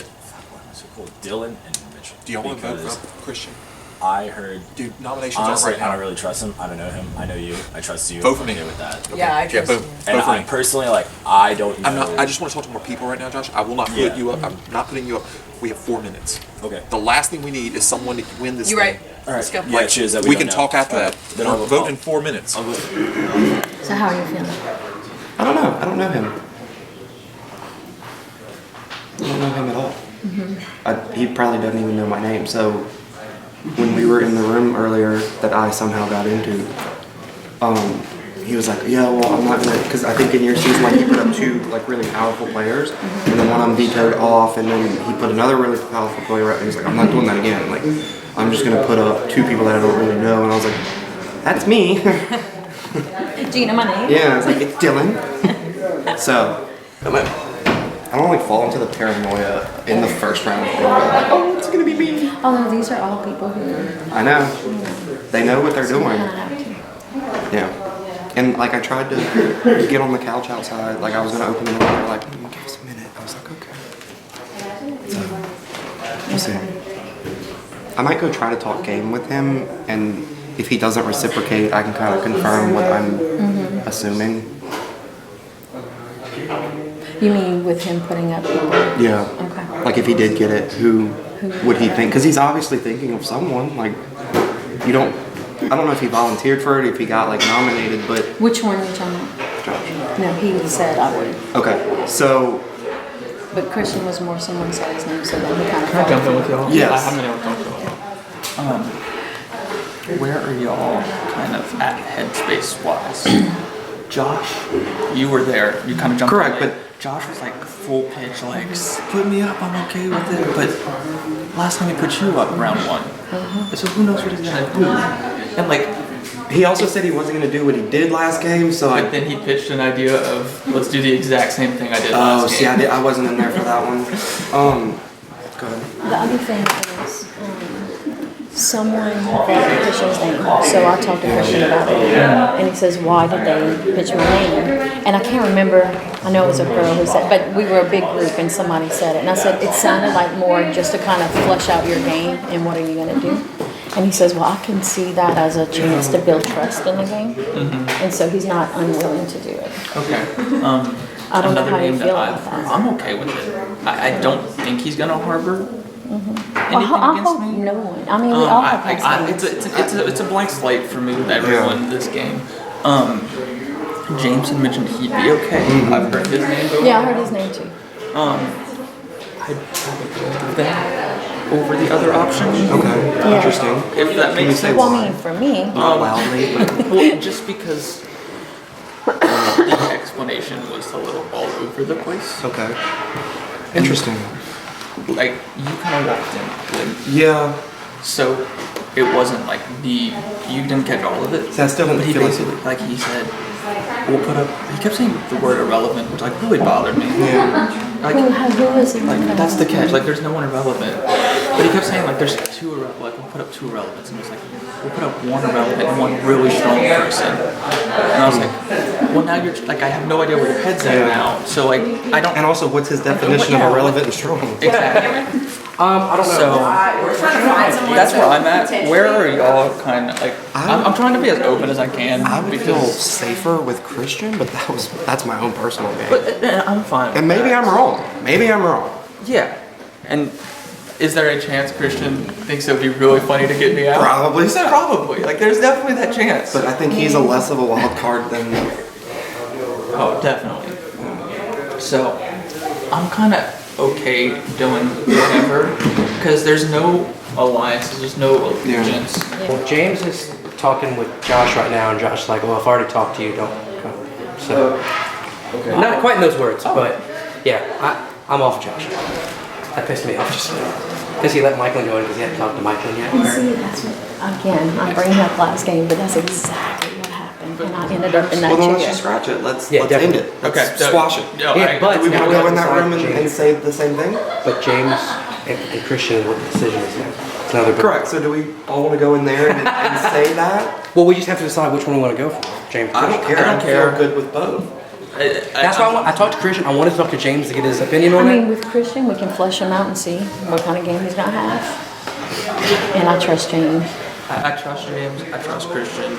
what was it called? Dylan and Mitchell. Do y'all want to vote Because for Christian? I heard. Dude, nominations Honestly, are right I now. don't really trust him. I don't know him. I know you. I trust you. Vote for I'm me. okay with that. Yeah, I trust vote, you. And vote for I me. personally like I don't know. I'm not. I just want to talk to more people right now, Josh. I will not put Yeah. you up. I'm not putting you up. We have 4 minutes. Okay. The last thing we need is someone to win this. You're thing. right. All right. Let's go. Yeah, cheers. That We don't can know. talk after All that. right. Then Or I'll vote in 4 minutes. I'll vote. So how are you feeling? I don't know. I don't know him. I don't know him at all. He probably doesn't even know my name. So when we were in the room earlier that I somehow got into, he was like, "Yeah, well, I'm not gonna," because I think in your season, like, you put up 2 like really powerful players, and then one of them vetoed off, and then he put another really powerful player up, and he's like, "I'm not doing that again. Like, I'm just gonna put up 2 people that I don't really know," and I was like, "That's me." Do you know my name? Yeah, I was like, "It's Dylan." So, I don't like fall into the paranoia in the first round. Oh, it's gonna be me. Although these are all people who I know. They know what they're doing. have to. Yeah. And like I tried to get on the couch outside, like I was gonna open the door, they're like, "Give us a minute." I was like, "Okay." So, we'll see. I might go try to talk game with him, and if he doesn't reciprocate, I can kind of confirm what I'm assuming. You mean with him putting up people? Yeah. Okay. Like if he did get it, who would he think? Because he's obviously thinking of someone. Like, you don't. I don't know if he volunteered for it, if he got like nominated, but Which one are you talking about? Josh. No, he said I would. Okay, so But Christian was more someone said his name, so then he kind of. Can I jump in with y'all? Yes. I haven't been able to talk to y'all. Where are y'all kind of at headspace wise? Josh. You were there. You kind of jumped. correct, in but Josh was like full pitch, like put me up, I'm okay with it. But last time he put you up round 1, so who knows what he's gonna do? And like, he also said he wasn't going to do what he did last game, so but then he pitched an idea of let's do the exact same thing I did last game. Oh, see, I wasn't in there for that one. Go ahead. The other thing is, someone brought Christian's name, so I talked to Christian about it, and he says, why did they pitch my name? And I can't remember, I know it was a girl who said, but we were a big group and somebody said it, and I said, it sounded like more just to kind of flesh out your game and what are you going to do? And he says, well, I can see that as a chance to build trust in the game, and so he's not unwilling to do it. Okay. I don't know how you game feel that about that. I'm okay with it. I don't think he's gonna harbor anything I against hope me. no one. I mean, we all have past It's a blank slate for me with everyone in this game. James had mentioned he'd be okay. I've heard his name go. Yeah, I heard his name too. I'd probably go with that over the other option. Okay, interesting. If that makes sense. Well, I mean, for me, loudly. Well, just because the explanation was a little all over the place. Okay. Interesting. Like, you kind of walked in with. Yeah. So, it wasn't like you didn't catch all of it. So I still didn't But he feel like basically, like he said, we'll put up, he kept saying the word irrelevant, which like really bothered me. Yeah. Like, who is it? like that's the catch, like there's no one irrelevant. But he kept saying like there's two like we'll put up 2 irrelevants, and it was like we'll put up 1 irrelevant and 1 really strong person. And I was like, well now you're like I have no idea where your head's at now. So like I don't. And also, what's his definition of irrelevant and strong? Exactly. I don't know. So that's where I'm at. Where are y'all kind of like? I'm trying to be as open as I can. I would feel because safer with Christian, but that's my own personal game. But I'm fine. And maybe I'm wrong. Maybe I'm wrong. Yeah. And is there a chance Christian thinks it would be really funny to get me out? Probably so. Probably. Like there's definitely that chance. But I think he's a less of a wild card than. Oh, definitely. So I'm kind of okay doing whatever because there's no alliances, there's no allegiance. Well, James is talking with Josh right now, and Josh's like, well, if I already talked to you, don't come. So, not quite in those words, but yeah, I'm off Josh. That pissed me off just because he let Michael go in because he hadn't talked to Michael yet. and see, that's what, again, I'm bringing up last game, but that's exactly what happened, and I ended up in that Well, then chair. let's just scratch it. Let's Yeah, end definitely. it. Let's Okay, squash it. No, Yeah, but Do we now want to go in that decide room and James. say the same thing? But James and Christian, what the decision is now. It's another book. Correct. So do we all want to go in there and say that? Well, we just have to decide which one we want to go for. James. I don't care. I feel good with both. That's why I talked to Christian. I wanted to talk to James to get his opinion I on mean, it. with Christian, we can flesh him out and see what kind of game he's gonna have. And I trust James. I trust James. I trust Christian.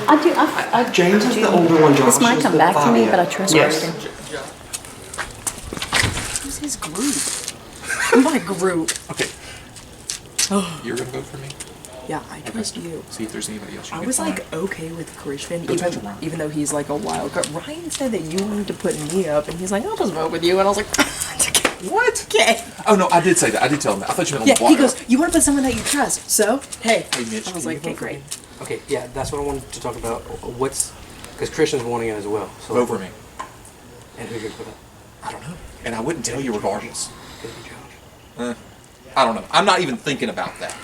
I do. James is the older one. Josh This might is come the back to me, 5. but I trust Yes. Christian. Who's his group? My group. Okay. You're gonna vote for me? Yeah, I trust you. See if there's anybody else you I can was find. like okay with Christian, Go talk to Ryan. even though he's like a wild card. Ryan said that you wanted to put me up, and he's like, I'll just vote with you, and I was like, What? okay. Oh no, I did say that. I did tell him that. I thought you meant on Yeah, the block. he goes, you want to put someone that you trust, so hey. Hey Mitch, I was can like, you okay, vote for great. me? Okay, yeah, that's what I wanted to talk about. What's because Christian's wanting it as well. So Vote for me. And who's gonna put up? I don't know. And I wouldn't tell you regardless. Could be Josh. I don't know. I'm not even thinking about that.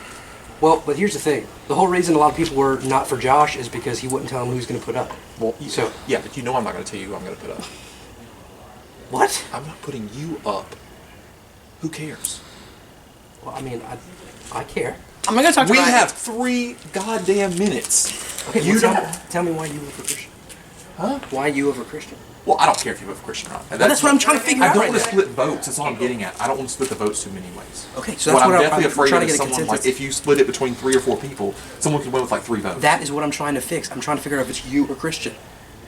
Well, but here's the thing. The whole reason a lot of people were not for Josh is because he wouldn't tell them who he's going to put up. Well, So- yeah, but you know I'm not going to tell you who I'm going to put up. What? I'm not putting you up. Who cares? Well, I mean, I care. I'm not gonna talk to We Ryan. have 3 goddamn minutes. Okay, You well, don't. tell me why you over Christian. Huh? Why you over Christian? Well, I don't care if you vote for Christian or not. That's what I'm trying to figure I out don't right want to now. split votes. That's all I'm getting at. I don't want to split the votes too many ways. Okay, so that's what I'm what definitely I'm afraid trying of to is get a someone like consensus. if you split it between 3 or 4 people, someone could win with like 3 votes. That is what I'm trying to fix. I'm trying to figure out if it's you or Christian.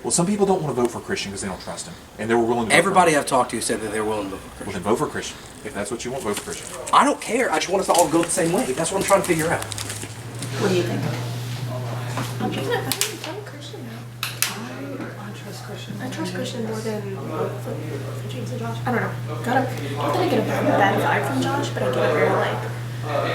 Well, some people don't want to vote for Christian because they don't trust him, and they were willing to. Everybody vote I've talked to said that they're willing to vote for for him. Well, Christian. then vote for Christian. If that's what you want, vote for Christian. I don't care. I just want us to all go the same way. That's what I'm trying to figure out. What do you think? I'm trying to find Christian now. I trust Christian more than for James and Josh. I don't know. Not that I get a bad vibe from Josh, but I get a very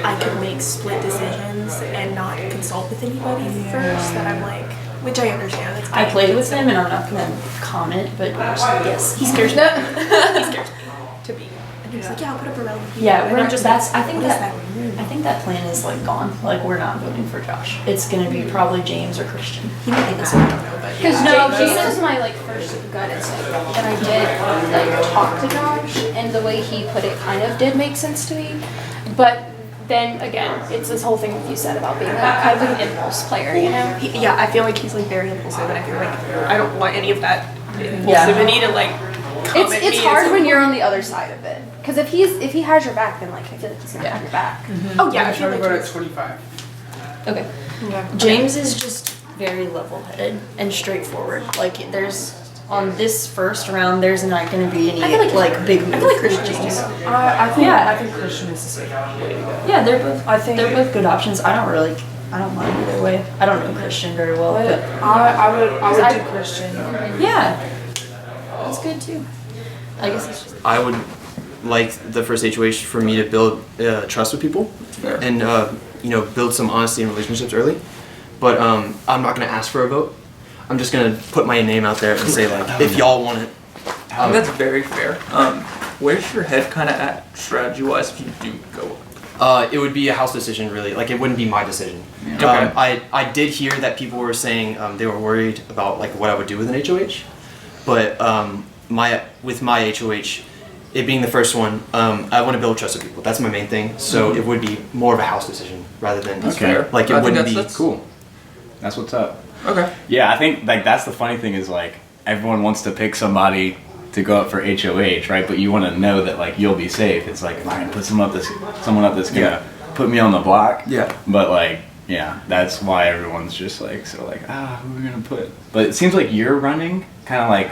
I could make split decisions and not consult with anybody first. That I'm like, Which I understand. That's I played with him, and I'm not gonna comment, but yes, he scares me. He scares me to be. And he's like, yeah, I'll put up a relevant. Yeah, and we're I'm just that's. like, I think what is that. I think that plan is like gone. Like we're not voting for Josh. It's gonna be probably James or Christian. He might be this one, I don't know, but Because yeah. James was my like first gut instinct, and I did like talk to Josh, and the way he put it kind of did make sense to me. But then again, it's this whole thing that you said about being like kind of like an impulse player, you know? Yeah, I feel like he's like very impulsive, and I feel like I don't want any of that impulsivity to like. It's hard when you're on the other side of it. Because if he has your back, then like I feel like he's gonna have your back. Oh yeah, I I'm feel trying to like vote at 25. Okay. Yeah. James is just very level-headed and straightforward. Like there's on this first round, there's not going to be any I feel like big moves. I feel like Christian James. I think Yeah. Christian is the safe way to go. Yeah, they're both. They're both good options. I don't mind either way. I don't know Christian very well, but I would do Christian. yeah, that's good too. I guess it's just. I would like the first HOH for me to build trust with people and build some honesty in relationships early. But I'm not gonna ask for a vote. I'm just gonna put my name out there and say like, if y'all want it. I think that's very fair. Where's your head kind of at strategy-wise if you do go up? It would be a house decision, really. Like, it wouldn't be my decision. Yeah. I did hear that people were saying they were worried about like what I would do with an HOH, but with my HOH, it being the first one, I want to build trust with people. That's my main thing. So it would be more of a house decision rather than like it wouldn't be cool. That's what's up. Okay. Yeah, I think like that's the funny thing is like everyone wants to pick somebody to go up for HOH, right? But you want to know that like you'll be safe. It's like, am I gonna put someone up that's gonna put me on the block? Yeah. But like, yeah, that's why everyone's just like so like who are we gonna put? But it seems like you're running kind of like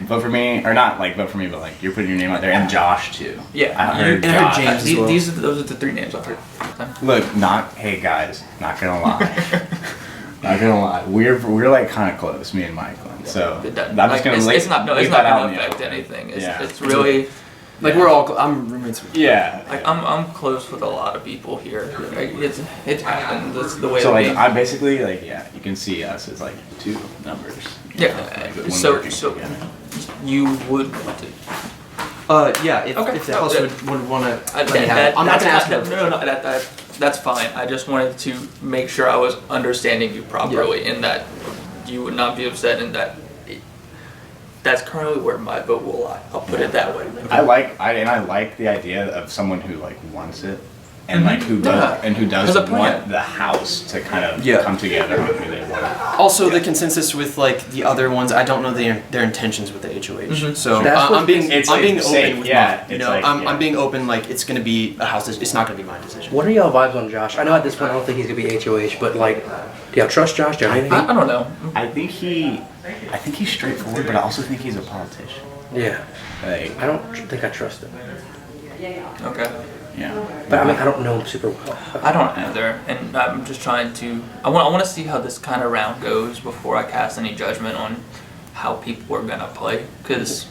vote for me or not like vote for me, but like you're putting your name out there and Josh too. Yeah. I heard and I heard Josh. James as well. Those are the three names I heard. Look, hey guys, not gonna lie. Not gonna lie, we're like kind of close, me and Michael. So I'm just gonna it's not leave gonna that out. affect anything. Yeah. It's really like we're all. I'm roommates with. Yeah. Like I'm close with a lot of people here. Like, it's happened. That's the way. So it like be. I basically like you can see us as like two numbers. Yeah. When So working together. you would want to. Yeah. If the house would want to. I'm not gonna ask. No. That's fine. I just wanted to make sure I was understanding you properly, and that you would not be upset, and that that's currently where my vote will lie. I'll put it that way. I like the idea of someone who like wants it, and like who does want the house to kind of come together on who they want. Also, the consensus with like the other ones, I don't know their intentions with the HOH. So I'm being open with mine. I'm being open. Like it's gonna be a house. It's not gonna be my decision. What are y'all vibes on Josh? I know at this point I don't think he's gonna be HOH, but like, do y'all trust Josh? Do y'all anything? I don't know. I think he's straightforward, but I also think he's a politician. Yeah. Like I don't think I trust him. Okay. Yeah. But I mean, I don't know him super well. I don't either, and I'm just trying to. I want to see how this kind of round goes before I cast any judgment on how people are gonna play. Because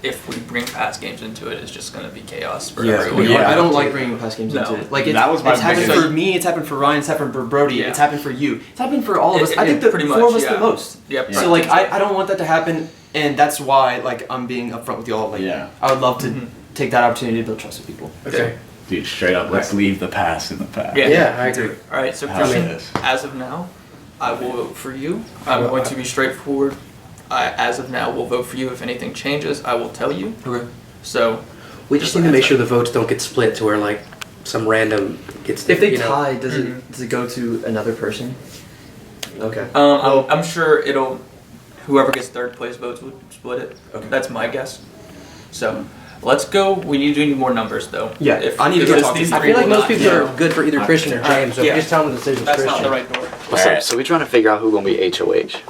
if we bring past games into it, it's just gonna be chaos for everyone. Yeah. I don't like bringing past games into it. Like it's happened for me. It's happened for Ryan. It's happened for Brody. It's happened for you. It's happened for all of us. I think the pretty four much, of us the most. Yep. So like I don't want that to happen, and that's why like I'm being upfront with y'all. Like I would love to take that opportunity to build trust with people. Okay. Dude, straight up, let's leave the past in the past. Yeah, I agree. All right, so Christian, as of now, I will vote for you. I'm going to be straightforward. As of now, will vote for you. If anything changes, I will tell you. Okay. So We just need to make sure the votes don't get split to where like some random gets. If they tie, does it go to another person? Okay. I'm sure it'll. Whoever gets third place votes would split it. Okay. That's my guess. So. Let's go. We need more numbers, though. Yeah, I need to go talk to these. I feel like most people are good for either Christian or James, so if you just tell them the decision's That's Christian. not the right door. Alright, so we're trying to figure out who's going to be HOH.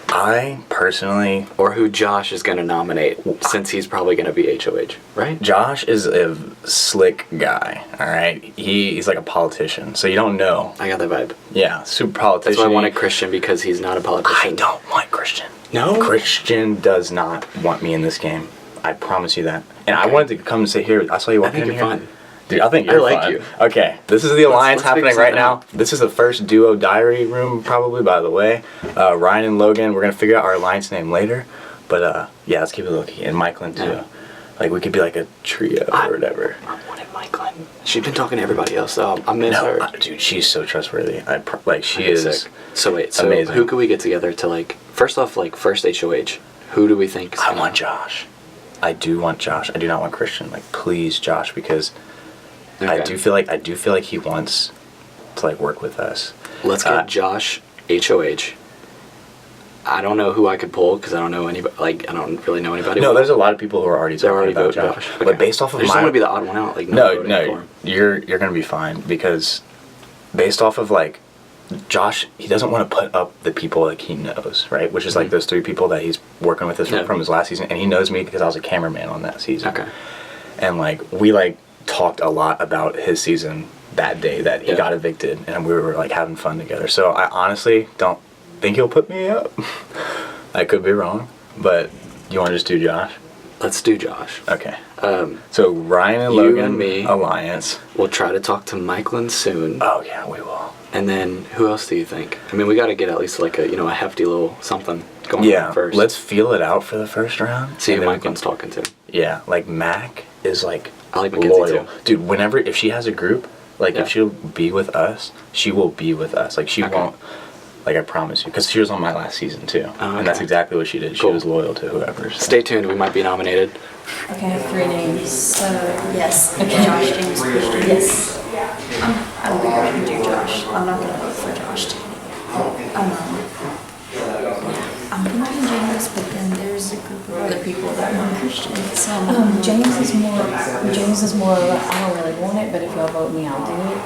I personally, Or who Josh is going to nominate, since he's probably going to be HOH, right? Josh is a slick guy. All right, he's like a politician, so you don't know. I got that vibe. Yeah, super politician. That's why I wanted Christian, because he's not a politician. I don't want Christian. No? Christian does not want me in this game. I promise you that. And I wanted to come and sit here. I saw you walking in here. Fine. Dude, I think you're like fun. you. Okay, this is the alliance let's figure happening right something now. out. This is the first duo diary room, probably, by the way. Ryan and Logan, we're going to figure out our alliance name later. But yeah, let's keep it low-key. And Mikeland, too. Yeah. Like, we could be like a trio or whatever. I wanted Mikeland. She's been talking to everybody else, so I miss her. Dude, she's so trustworthy. She I get is sick. So wait, so amazing. who could we get together to like? First off, like first HOH. Who do we think? I want Josh. I do want Josh. I do not want Christian. Like, please, Josh, because I do feel like he wants to like work with us. Let's get Josh HOH. I don't know who I could pull because I don't know anybody. Like, I don't really know anybody. No, there's a lot of people who are already talking about Josh. Okay. But based off of I just don't want to be the odd one out. Like, no, you're gonna be fine because based off of like Josh, he doesn't want to put up the people like he knows, right? Which is like those 3 people that he's working with from his last season, and he knows me because I was a cameraman on that season. Okay. And like we like talked a lot about his season that day that he got evicted, and we were like having fun together. So I honestly don't think he'll put me up. I could be wrong, but you want to just do Josh? Let's do Josh. Okay. So Ryan and you Logan and me alliance. We'll try to talk to Mikeland soon. Oh yeah, we will. And then who else do you think? I mean, we got to get at least like a hefty little something going on first. Let's feel it out for the first round. See who Mikeland's talking to. Yeah, like Mac is like I like Mackenzie loyal. too. Dude, if she has a group, like if she'll be with us, she will be with us. Like she won't. Like I promise you, because she was on my last season too, and that's exactly what she did. She was loyal to whoever. So. Stay tuned. We might be nominated. Okay, I have 3 names. Yes. Okay. Josh, James, Christian. Yes. I'm going to do Josh. I'm not going to vote for Josh. I'm going to do James, but then there's a group of other people that want Christian. So James is more of a, I don't really want it, but if y'all vote me, I'll do it.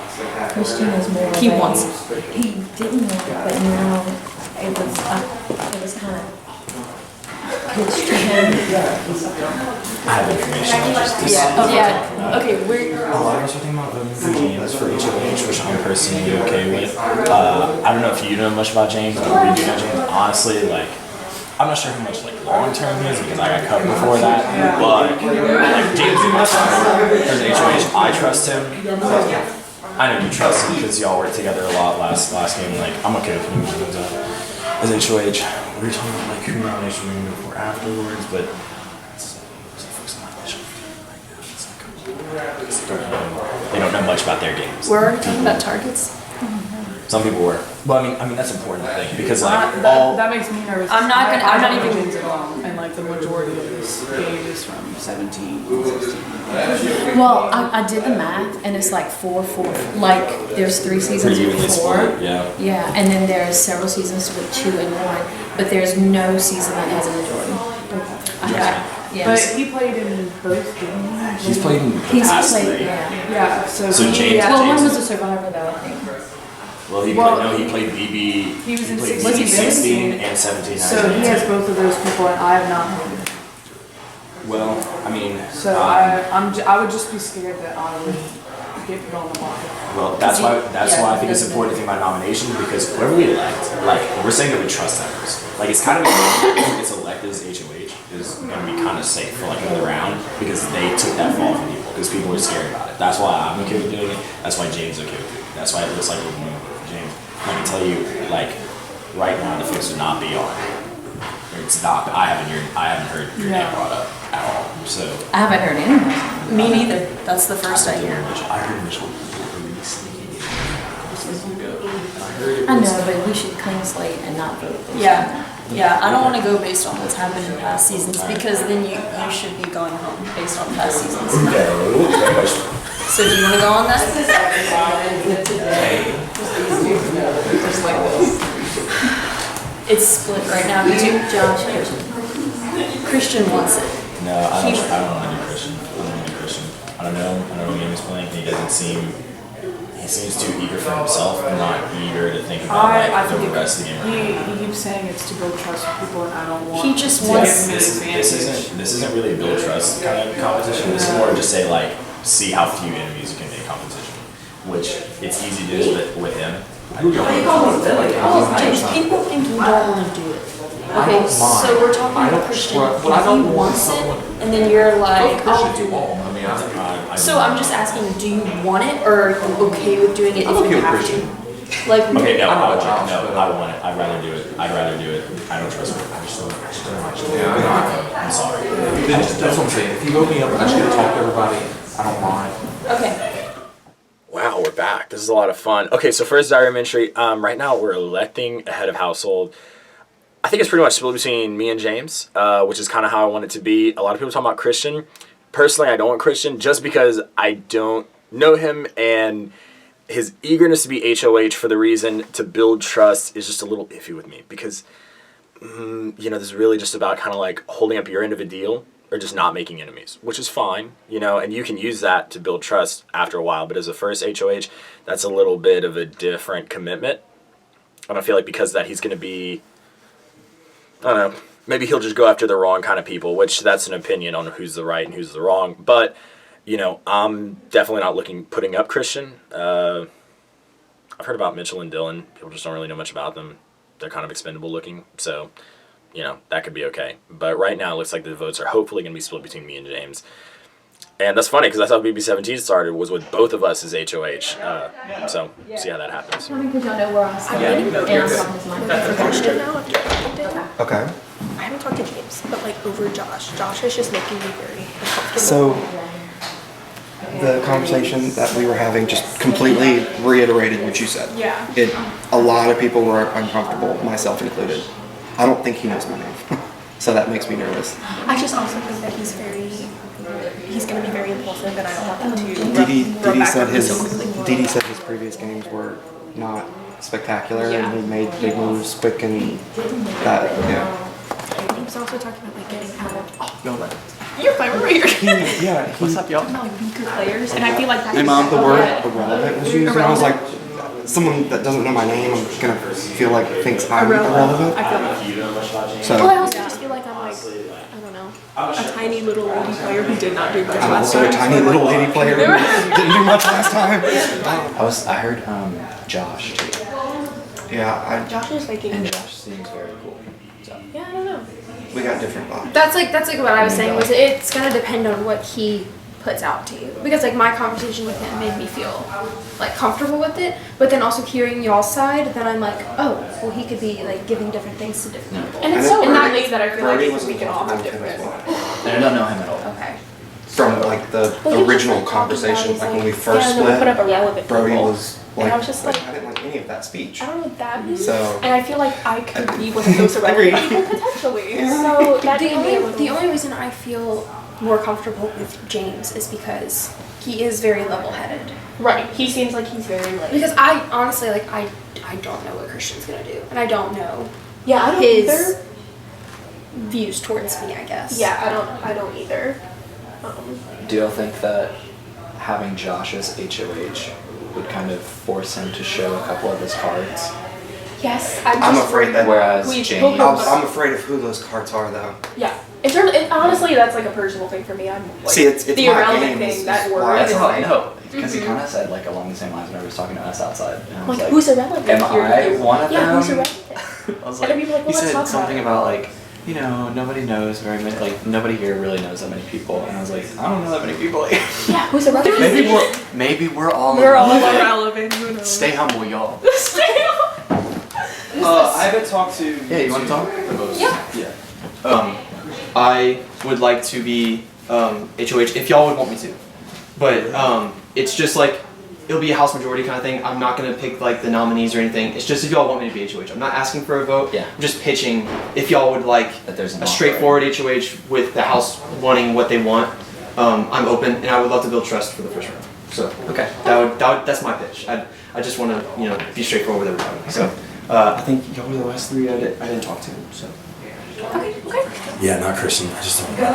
Christian is more of He a, wants it. He didn't want it, but now it was kind of pitched to him. I have information. Yeah. Okay, a lot of us are thinking about voting for James for HOH, which I'm personally okay with. I don't know if you know much about James, or we do know James. Honestly, like, I'm not sure how much like long term he is because I got cut before that. But like James as an HOH, I trust him. I know you trust him because y'all worked together a lot last game. Like, I'm okay with him as HOH. We were talking about like who nominations we're gonna go for afterwards, but they don't know much about their games. We're already talking about targets. Some people were. Well, I mean that's an important thing because like that makes me nervous. I'm not even James at all, and like the majority of this game is from 17, 16. Well, I did the math, and it's like 4-4. Like there's 3 seasons pretty evenly with 4. split, yeah. Yeah, and then there's several seasons with 2 and 1, but there's no season that has a majority. But he played in both games. He's played in the He's past played, 3. yeah. So James. Well, James, one was a survivor though, I think. well, he played BB. He was in played 16, 16 and 17. So he has both of those people, and I have not. Well, I mean. So I would just be scared that I would get put on the block. Well, that's why I think it's important to think about nominations because whoever we elect, like we're saying that we trust that person. Like it's kind of it's elected as HOH is going to be kind of safe for like another round because they took that fall from people because people were scared about it. That's why I'm okay with doing it. That's why James is okay with it. That's why it looks like we're going to vote for James. I can tell you, like right now, the fix would not be on. It's not. I haven't heard your name brought up at all. So I haven't heard anything. Me neither. That's the first I hear. I heard Mitchell really sneaky. I know, but we should clean slate and not vote. Yeah, I don't want to go based on what's happened in past seasons because then you should be going home based on past seasons. So do you want to go on that? It's split right now. You do Josh Christian wants it. No, I don't want to do Christian. I don't know what game he's playing. He seems too eager for himself and not eager to think about the rest of the game. He keeps saying it's to build trust with people, and I don't want. He just wants. This isn't really a build trust kind of competition. This is more just say like see how few enemies you can make competition, which it's easy to do with him. People think you don't want to do it. Okay, so we're talking about Christian. He wants it, and then you're like, I'll do it. So I'm just asking, do you want it, or are you okay with doing it if you have to? Like, Okay, no, I I don't want know, it. No, but- I want it. I'd rather do it. I'd rather do it. I don't trust it. I just don't like it. I'm sorry. That's what I'm saying. If you vote me up and I just get to talk to everybody, I don't mind. okay. Wow, we're back. This is a lot of fun. Okay, so first diary entry. Right now we're electing a head of household. I think it's pretty much split between me and James, which is kind of how I want it to be. A lot of people talk about Christian. Personally, I don't want Christian just because I don't know him, and his eagerness to be HOH for the reason to build trust is just a little iffy with me because, this is really just about kind of like holding up your end of a deal or just not making enemies, which is fine, and you can use that to build trust after a while. But as a first HOH, that's a little bit of a different commitment. And I feel like because of that, he's going to be, I don't know, maybe he'll just go after the wrong kind of people, which that's an opinion on who's the right and who's the wrong. But, I'm definitely not putting up Christian. I've heard about Mitchell and Dylan. People just don't really know much about them. They're kind of expendable looking. So, that could be okay. But right now, it looks like the votes are hopefully going to be split between me and James. And that's funny because that's how BB17 started, was with both of us as HOH. So, see how that happens. I think we don't know where I'm standing. and I'm talking his mind. Question now after I did that. Okay. I haven't talked to James, but like over Josh. Josh is just making me very uncomfortable. So, the conversation that we were having just completely reiterated what you said. Yeah. A lot of people were uncomfortable, myself included. I don't think he knows my name, so that makes me nervous. I just also think that he's going to be very impulsive, and I don't want that to Didi back said on him so quickly. Didi said his previous games were not spectacular, Yeah. and he made big moves quick, and that He was also talking about like getting out of. Oh, no, you're fine. We're here. What's up, y'all? No, weaker players, and I feel like that's The word irrelevant was used, and I was like, someone that doesn't know my name, I'm gonna feel like thinks I'm irrelevant. I feel that. So, Well, I also just feel like I'm like, I don't know, a tiny little lady player who did not do much I'm last also time. a tiny little lady player who didn't do much last time. I heard Josh too. Yeah, Josh is making. And Josh seems very cool. So. Yeah, I don't know. we got different vibes. That's like what I was saying, was it's gonna depend on what he puts out to you. Because like my conversation with him made me feel like comfortable with it, but then also hearing y'all's side, then I'm like, oh, well he could be like giving different things to different people. And it's so early that I feel like we can all have different. And I don't know him at all. Okay. From like the original conversation, like when we first yeah, split, put up irrelevant Brody people. was like, And I was just like, I didn't like any of that speech. I don't know what that means. So- and I feel like I could be one of those irrelevant people potentially. So that the only reason I feel more comfortable with James is because he is very level-headed. Right. He seems like he's very like. Because I honestly like I don't know what Christian's gonna do, and I don't know. Yeah, I don't his either. views towards me, I guess. Yeah, I don't either. Do you think that having Josh as HOH would kind of force him to show a couple of his cards? Yes, I'm afraid that. Whereas James, I'm afraid of who those cards are, though. Yeah. Honestly, that's like a personal thing for me. I'm like, See, it's the my irrelevant game thing. is That word that's is how I like. know. Because he kind of said like along the same lines whenever he was talking to us outside. And I was Like, who's irrelevant? Am I one of yeah, them? who's irrelevant? I was And then people are like, he well, let's said talk something about it. about like, nobody knows very many, like nobody here really knows that many people. And I was like, I don't know that many people. Yeah, who's irrelevant? maybe we're all We're all irrelevant. Who knows? Stay humble, y'all. Stay humble. I haven't talked to. Yeah, you want to talk? Yeah. I would like to be HOH if y'all would want me to, but it's just like it'll be a house majority kind of thing. I'm not gonna pick like the nominees or anything. It's just if y'all want me to be HOH. I'm not asking for a vote. Yeah. I'm just pitching if y'all would like a straightforward HOH with the house wanting what they want. I'm open and I would love to build trust for the first round. So okay, that's my pitch. I just want to be straightforward with everybody. So I think y'all were the last three I didn't talk to. So. Okay. Yeah, not Christian. I just don't know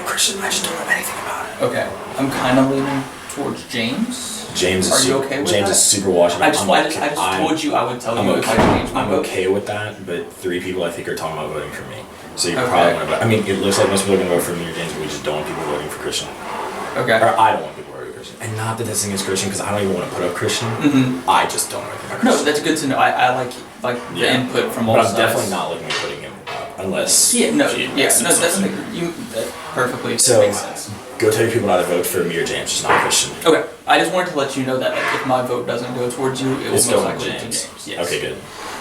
Christian. I just don't know anything about it. Okay, I'm kind of leaning towards James. James Are is you super, okay with James that? is super washed. I just told you I would tell you if I changed my I'm vote. okay with that, but 3 people I think are talking about voting for me. So you Okay. probably want to vote. I mean, it looks like most people are going to vote for me or James, but we just don't want people voting for Christian. Okay. Or I don't want people voting for Christian. And not that this thing is Christian, because I don't even want to put up Christian. I just don't know anything about Christian. No, that's good to know. I like the input from all But I'm sides. definitely not looking at putting him up. unless. Yeah, no, that's that perfectly So, makes sense. go tell your people not to vote for me or James, just not Christian. Okay, I just wanted to let you know that like, if my vote doesn't go towards you, it will It's most going likely to to James. James. Yes. Okay, good.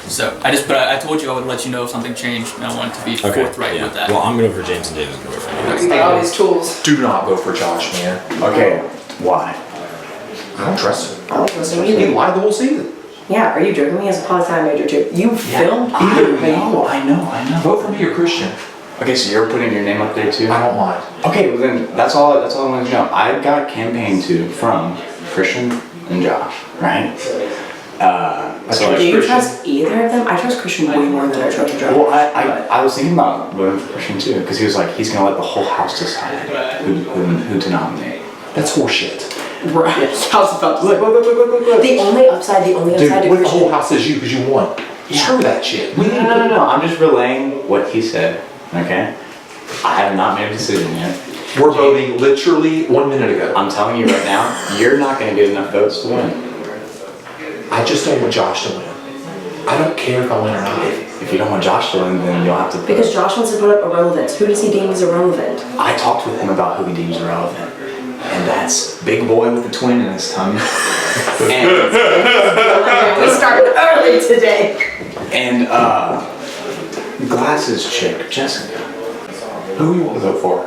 So I told you I would let you know if something changed, and I wanted to be forthright with that. Well, I'm going to vote for James and James is going to vote for me. Take all these tools. Do not vote for Josh, man. Okay, why? I don't trust him. I don't trust him He either. lied the whole season. Yeah, are you joking? He has a poli-sci major too. You filmed? I know. Vote for me or Christian. Okay, so you're putting your name up there too? I don't mind. Okay, well then, that's all I wanted to know. I got campaigned to from Christian and Josh, right? So Do you trust either of them? I trust Christian way more than I trust Josh. well, I was thinking about voting for Christian too, because he was like, he's gonna let the whole house decide who to nominate. That's horseshit. Right. I was about to say. Look. The only upside Dude, to what if the Christian. whole house says you because you won? Screw that shit. We need to No. I'm just relaying what he said. Okay. I have not made a decision yet. We're voting literally 1 minute ago. I'm telling you right now, you're not gonna get enough votes to win. I just don't want Josh to win. I don't care if I win or not. If you don't want Josh to win, then you'll have to. Because Josh wants to put up irrelevant. Who does he deem as irrelevant? I talked with him about who he deems irrelevant, and that's big boy with the twin in his tongue. We started early today. And glasses chick, Jessica. Who you want to vote for?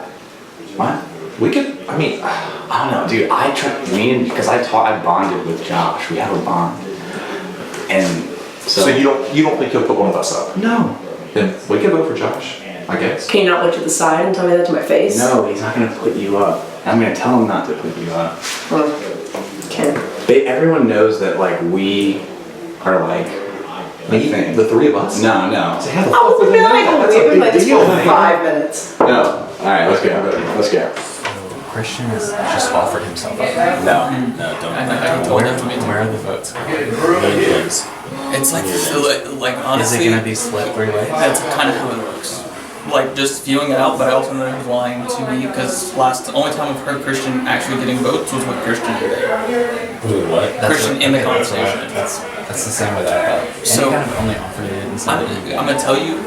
What? We could, I mean, I don't know, dude. Because I bonded with Josh. We have a bond, and so you don't think he'll put one of us up? No. Then we can vote for Josh, I guess. Can you not look to the side and tell me that to my face? No, he's not gonna put you up. I'm gonna tell him not to put you up. Okay. Everyone knows that like we are like Me? thing. The three of us? No. So how the fuck Oh, would they no, know I that? don't That's believe a we've been big like deal, for man. 5 minutes. No. All right, let's go. Christian has just offered himself up. No, I told him to me. Where are the votes? It's like honestly. Is it gonna be split 3 ways? That's kind of how it works. Like just viewing it out, but I also know he was lying to me because the only time I've heard Christian actually getting votes was with Christian today. What? Christian in the conversation. That's the same way that I thought. So- And he kind of only offered it and said that he I'm gonna tell you.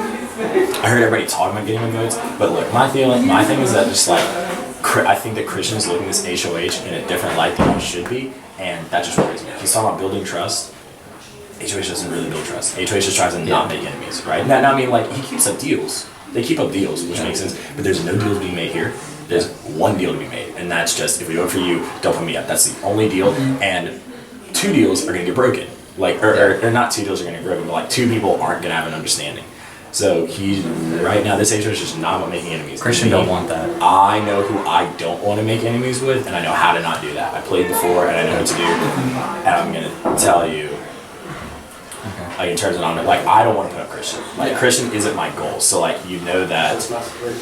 I heard everybody talking about getting the votes, but look, my thing is that just like, I think that Christian is looking at this HOH in a different light than he should be, and that just worries me. He's talking about building trust. HOH doesn't really build trust. HOH just tries to not make enemies, right? Now, I mean, like, he keeps up deals. They keep up deals, which makes sense, but there's no deals being made here. There's one deal to be made, and that's just, if we vote for you, don't put me up. That's the only deal, and 2 deals are gonna get broken. Like, or not 2 deals are gonna get broken, but like 2 people aren't gonna have an understanding. So right now, this HOH is just not about making enemies. Christian don't want that. I know who I don't want to make enemies with, and I know how to not do that. I played before, and I know what to do, and I'm gonna tell you. Like in terms of like I don't want to put up Christian. Like Christian isn't my goal. So like you know that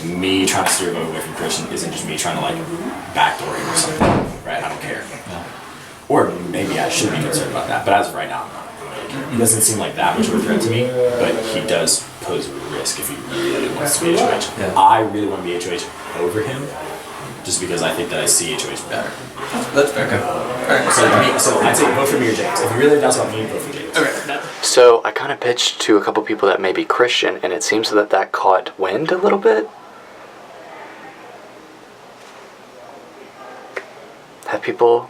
me trying to steer a vote away from Christian isn't just me trying to like backdoor him or something. Right? I don't care. Or maybe I should be concerned about that. But as of right now, I'm not. He doesn't seem like that much of a threat to me, but he does pose a risk if he really wants to be HOH. Yeah. I really want to be HOH over him, just because I think that I see HOH better. That's fair. Okay. Alright. So I'd say vote for me or James. If you really doubt about me, vote for James. Okay. So I kind of pitched to a couple people that may be Christian, and it seems that caught wind a little bit. Have people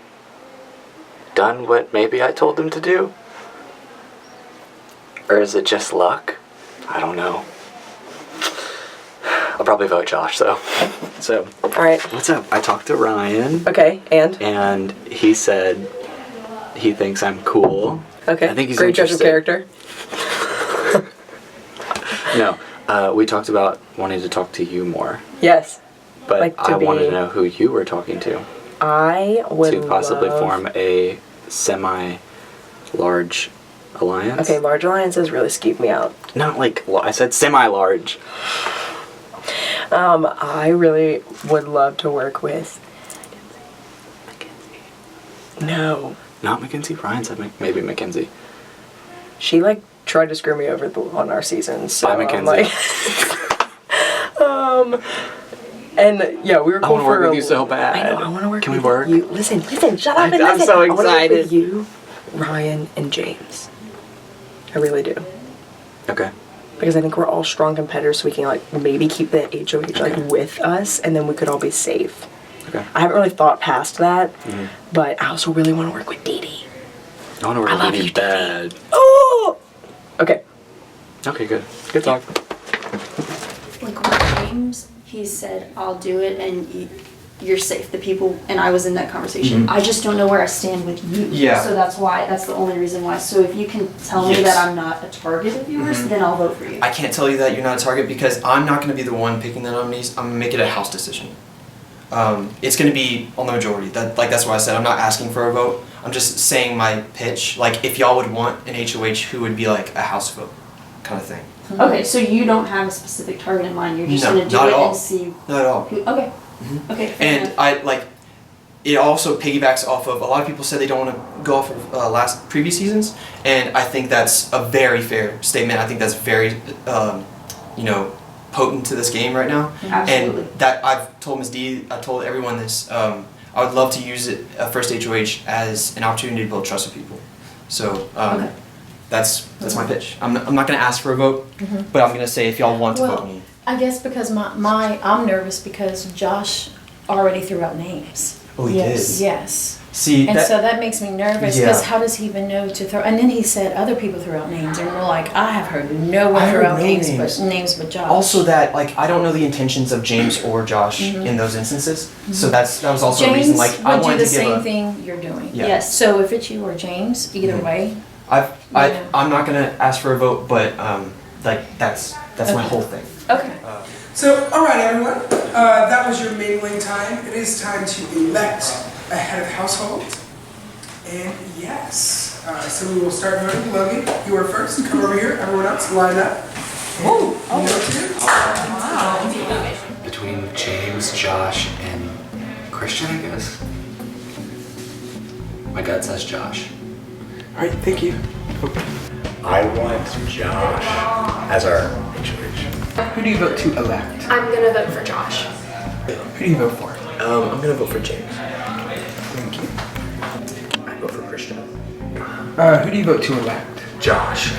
done what maybe I told them to do? Or is it just luck? I don't know. I'll probably vote Josh though. So, alright. What's up? I talked to Ryan. Okay, and? And he said he thinks I'm cool. Okay, I think he's great judge of interested. character. No, we talked about wanting to talk to you more. Yes. But Like to I wanted be- to know who you were talking to. I would To possibly love- form a semi-large alliance. Okay, large alliances really skeeve me out. Not like, I said semi-large. I really would love to work with. No. Not Mackenzie. Ryan said maybe Mackenzie. She like tried to screw me over on our season. So Bye, I'm Mackenzie. like, and yeah, we were I cool want to for work a- with you so bad. I know. I want to work. Can we with work? You. Listen. Shut up and I'm listen. so I wanna work excited. with you, Ryan, and James. I really do. Okay. because I think we're all strong competitors, so we can like maybe keep the HOH like with us, and then we could all be safe. Okay. I haven't really thought past that, but I also really want to work with Dee Dee. I want to work I love with you, you bad. Oh! Okay. Okay, good. Good talk. Like with James, he said, I'll do it and you're safe. The people, and I was in that conversation. I just don't know where I stand with you. Yeah. So that's the only reason why. So if you can tell me that I'm not a target of yours, then I'll vote for you. I can't tell you that you're not a target because I'm not going to be the one picking the nominees. I'm going to make it a house decision. It's going to be on the majority. That's why I said I'm not asking for a vote. I'm just saying my pitch. Like, if y'all would want an HOH, who would be like a house vote kind of thing. Okay, so you don't have a specific target in mind. You're just No, going to do not it at all. and see. Not at all. Who, okay. Okay. fair And enough. it also piggybacks off of, a lot of people said they don't want to go off of previous seasons, and I think that's a very fair statement. I think that's very, potent to this game right now. Absolutely. And that I've told Ms. D, I told everyone this, I would love to use it, first HOH, as an opportunity to build trust with people. So that's my pitch. I'm not going to ask for a vote, but I'm going to say if y'all want to vote me. I guess because I'm nervous because Josh already threw out names. Oh, he did? Yes. See, and so that makes me nervous Yeah. because how does he even know to throw? And then he said other people threw out names, and we're like, I have heard no one throw out names but Josh. Also, that I don't know the intentions of James or Josh in those instances, so that was also a reason. Like, I wanted James to give would do the same thing you're doing. Yeah. Yes. So if it's you or James, either way. I'm not gonna ask for a vote, but that's my whole thing. Okay. So, all right, everyone. That was your mingling time. It is time to elect a head of household. And yes, so we will start voting. Logan, you are first. Come over here. Everyone else, line up. Between James, Josh, and Christian, I guess. My gut says Josh. All right, thank you. I want Josh as our HOH. Who do you vote to elect? I'm gonna vote for Josh. Who do you vote for? I'm gonna vote for James. Thank you. I vote for Christian. Who do you vote to elect? Josh.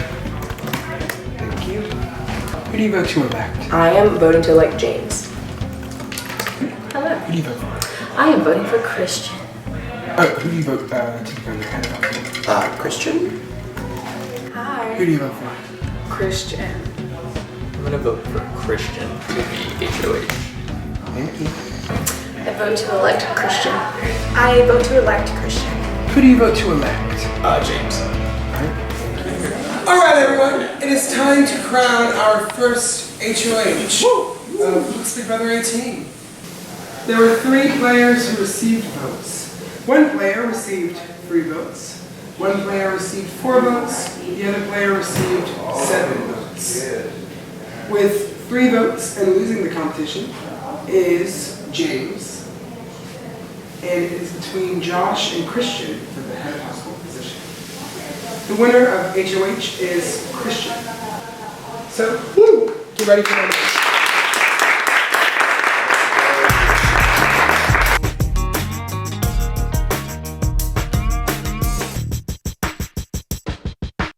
Thank you. Who do you vote to elect? I am voting to elect James. Hello. Who do you vote for? I am voting for Christian. Who do you vote to become the head of household? Christian. Hi. Who do you vote for? Christian. I'm gonna vote for Christian to be HOH. Thank you. I vote to elect Christian. I vote to elect Christian. Who do you vote to elect? James. All right, everyone. It is time to crown our first HOH of Luke's Big Brother 18. There were 3 players who received votes. 1 player received 3 votes. 1 player received 4 votes. The other player received 7 votes. With 3 votes and losing the competition is James. And it is between Josh and Christian for the head of household position. The winner of HOH is Christian. So, get ready for the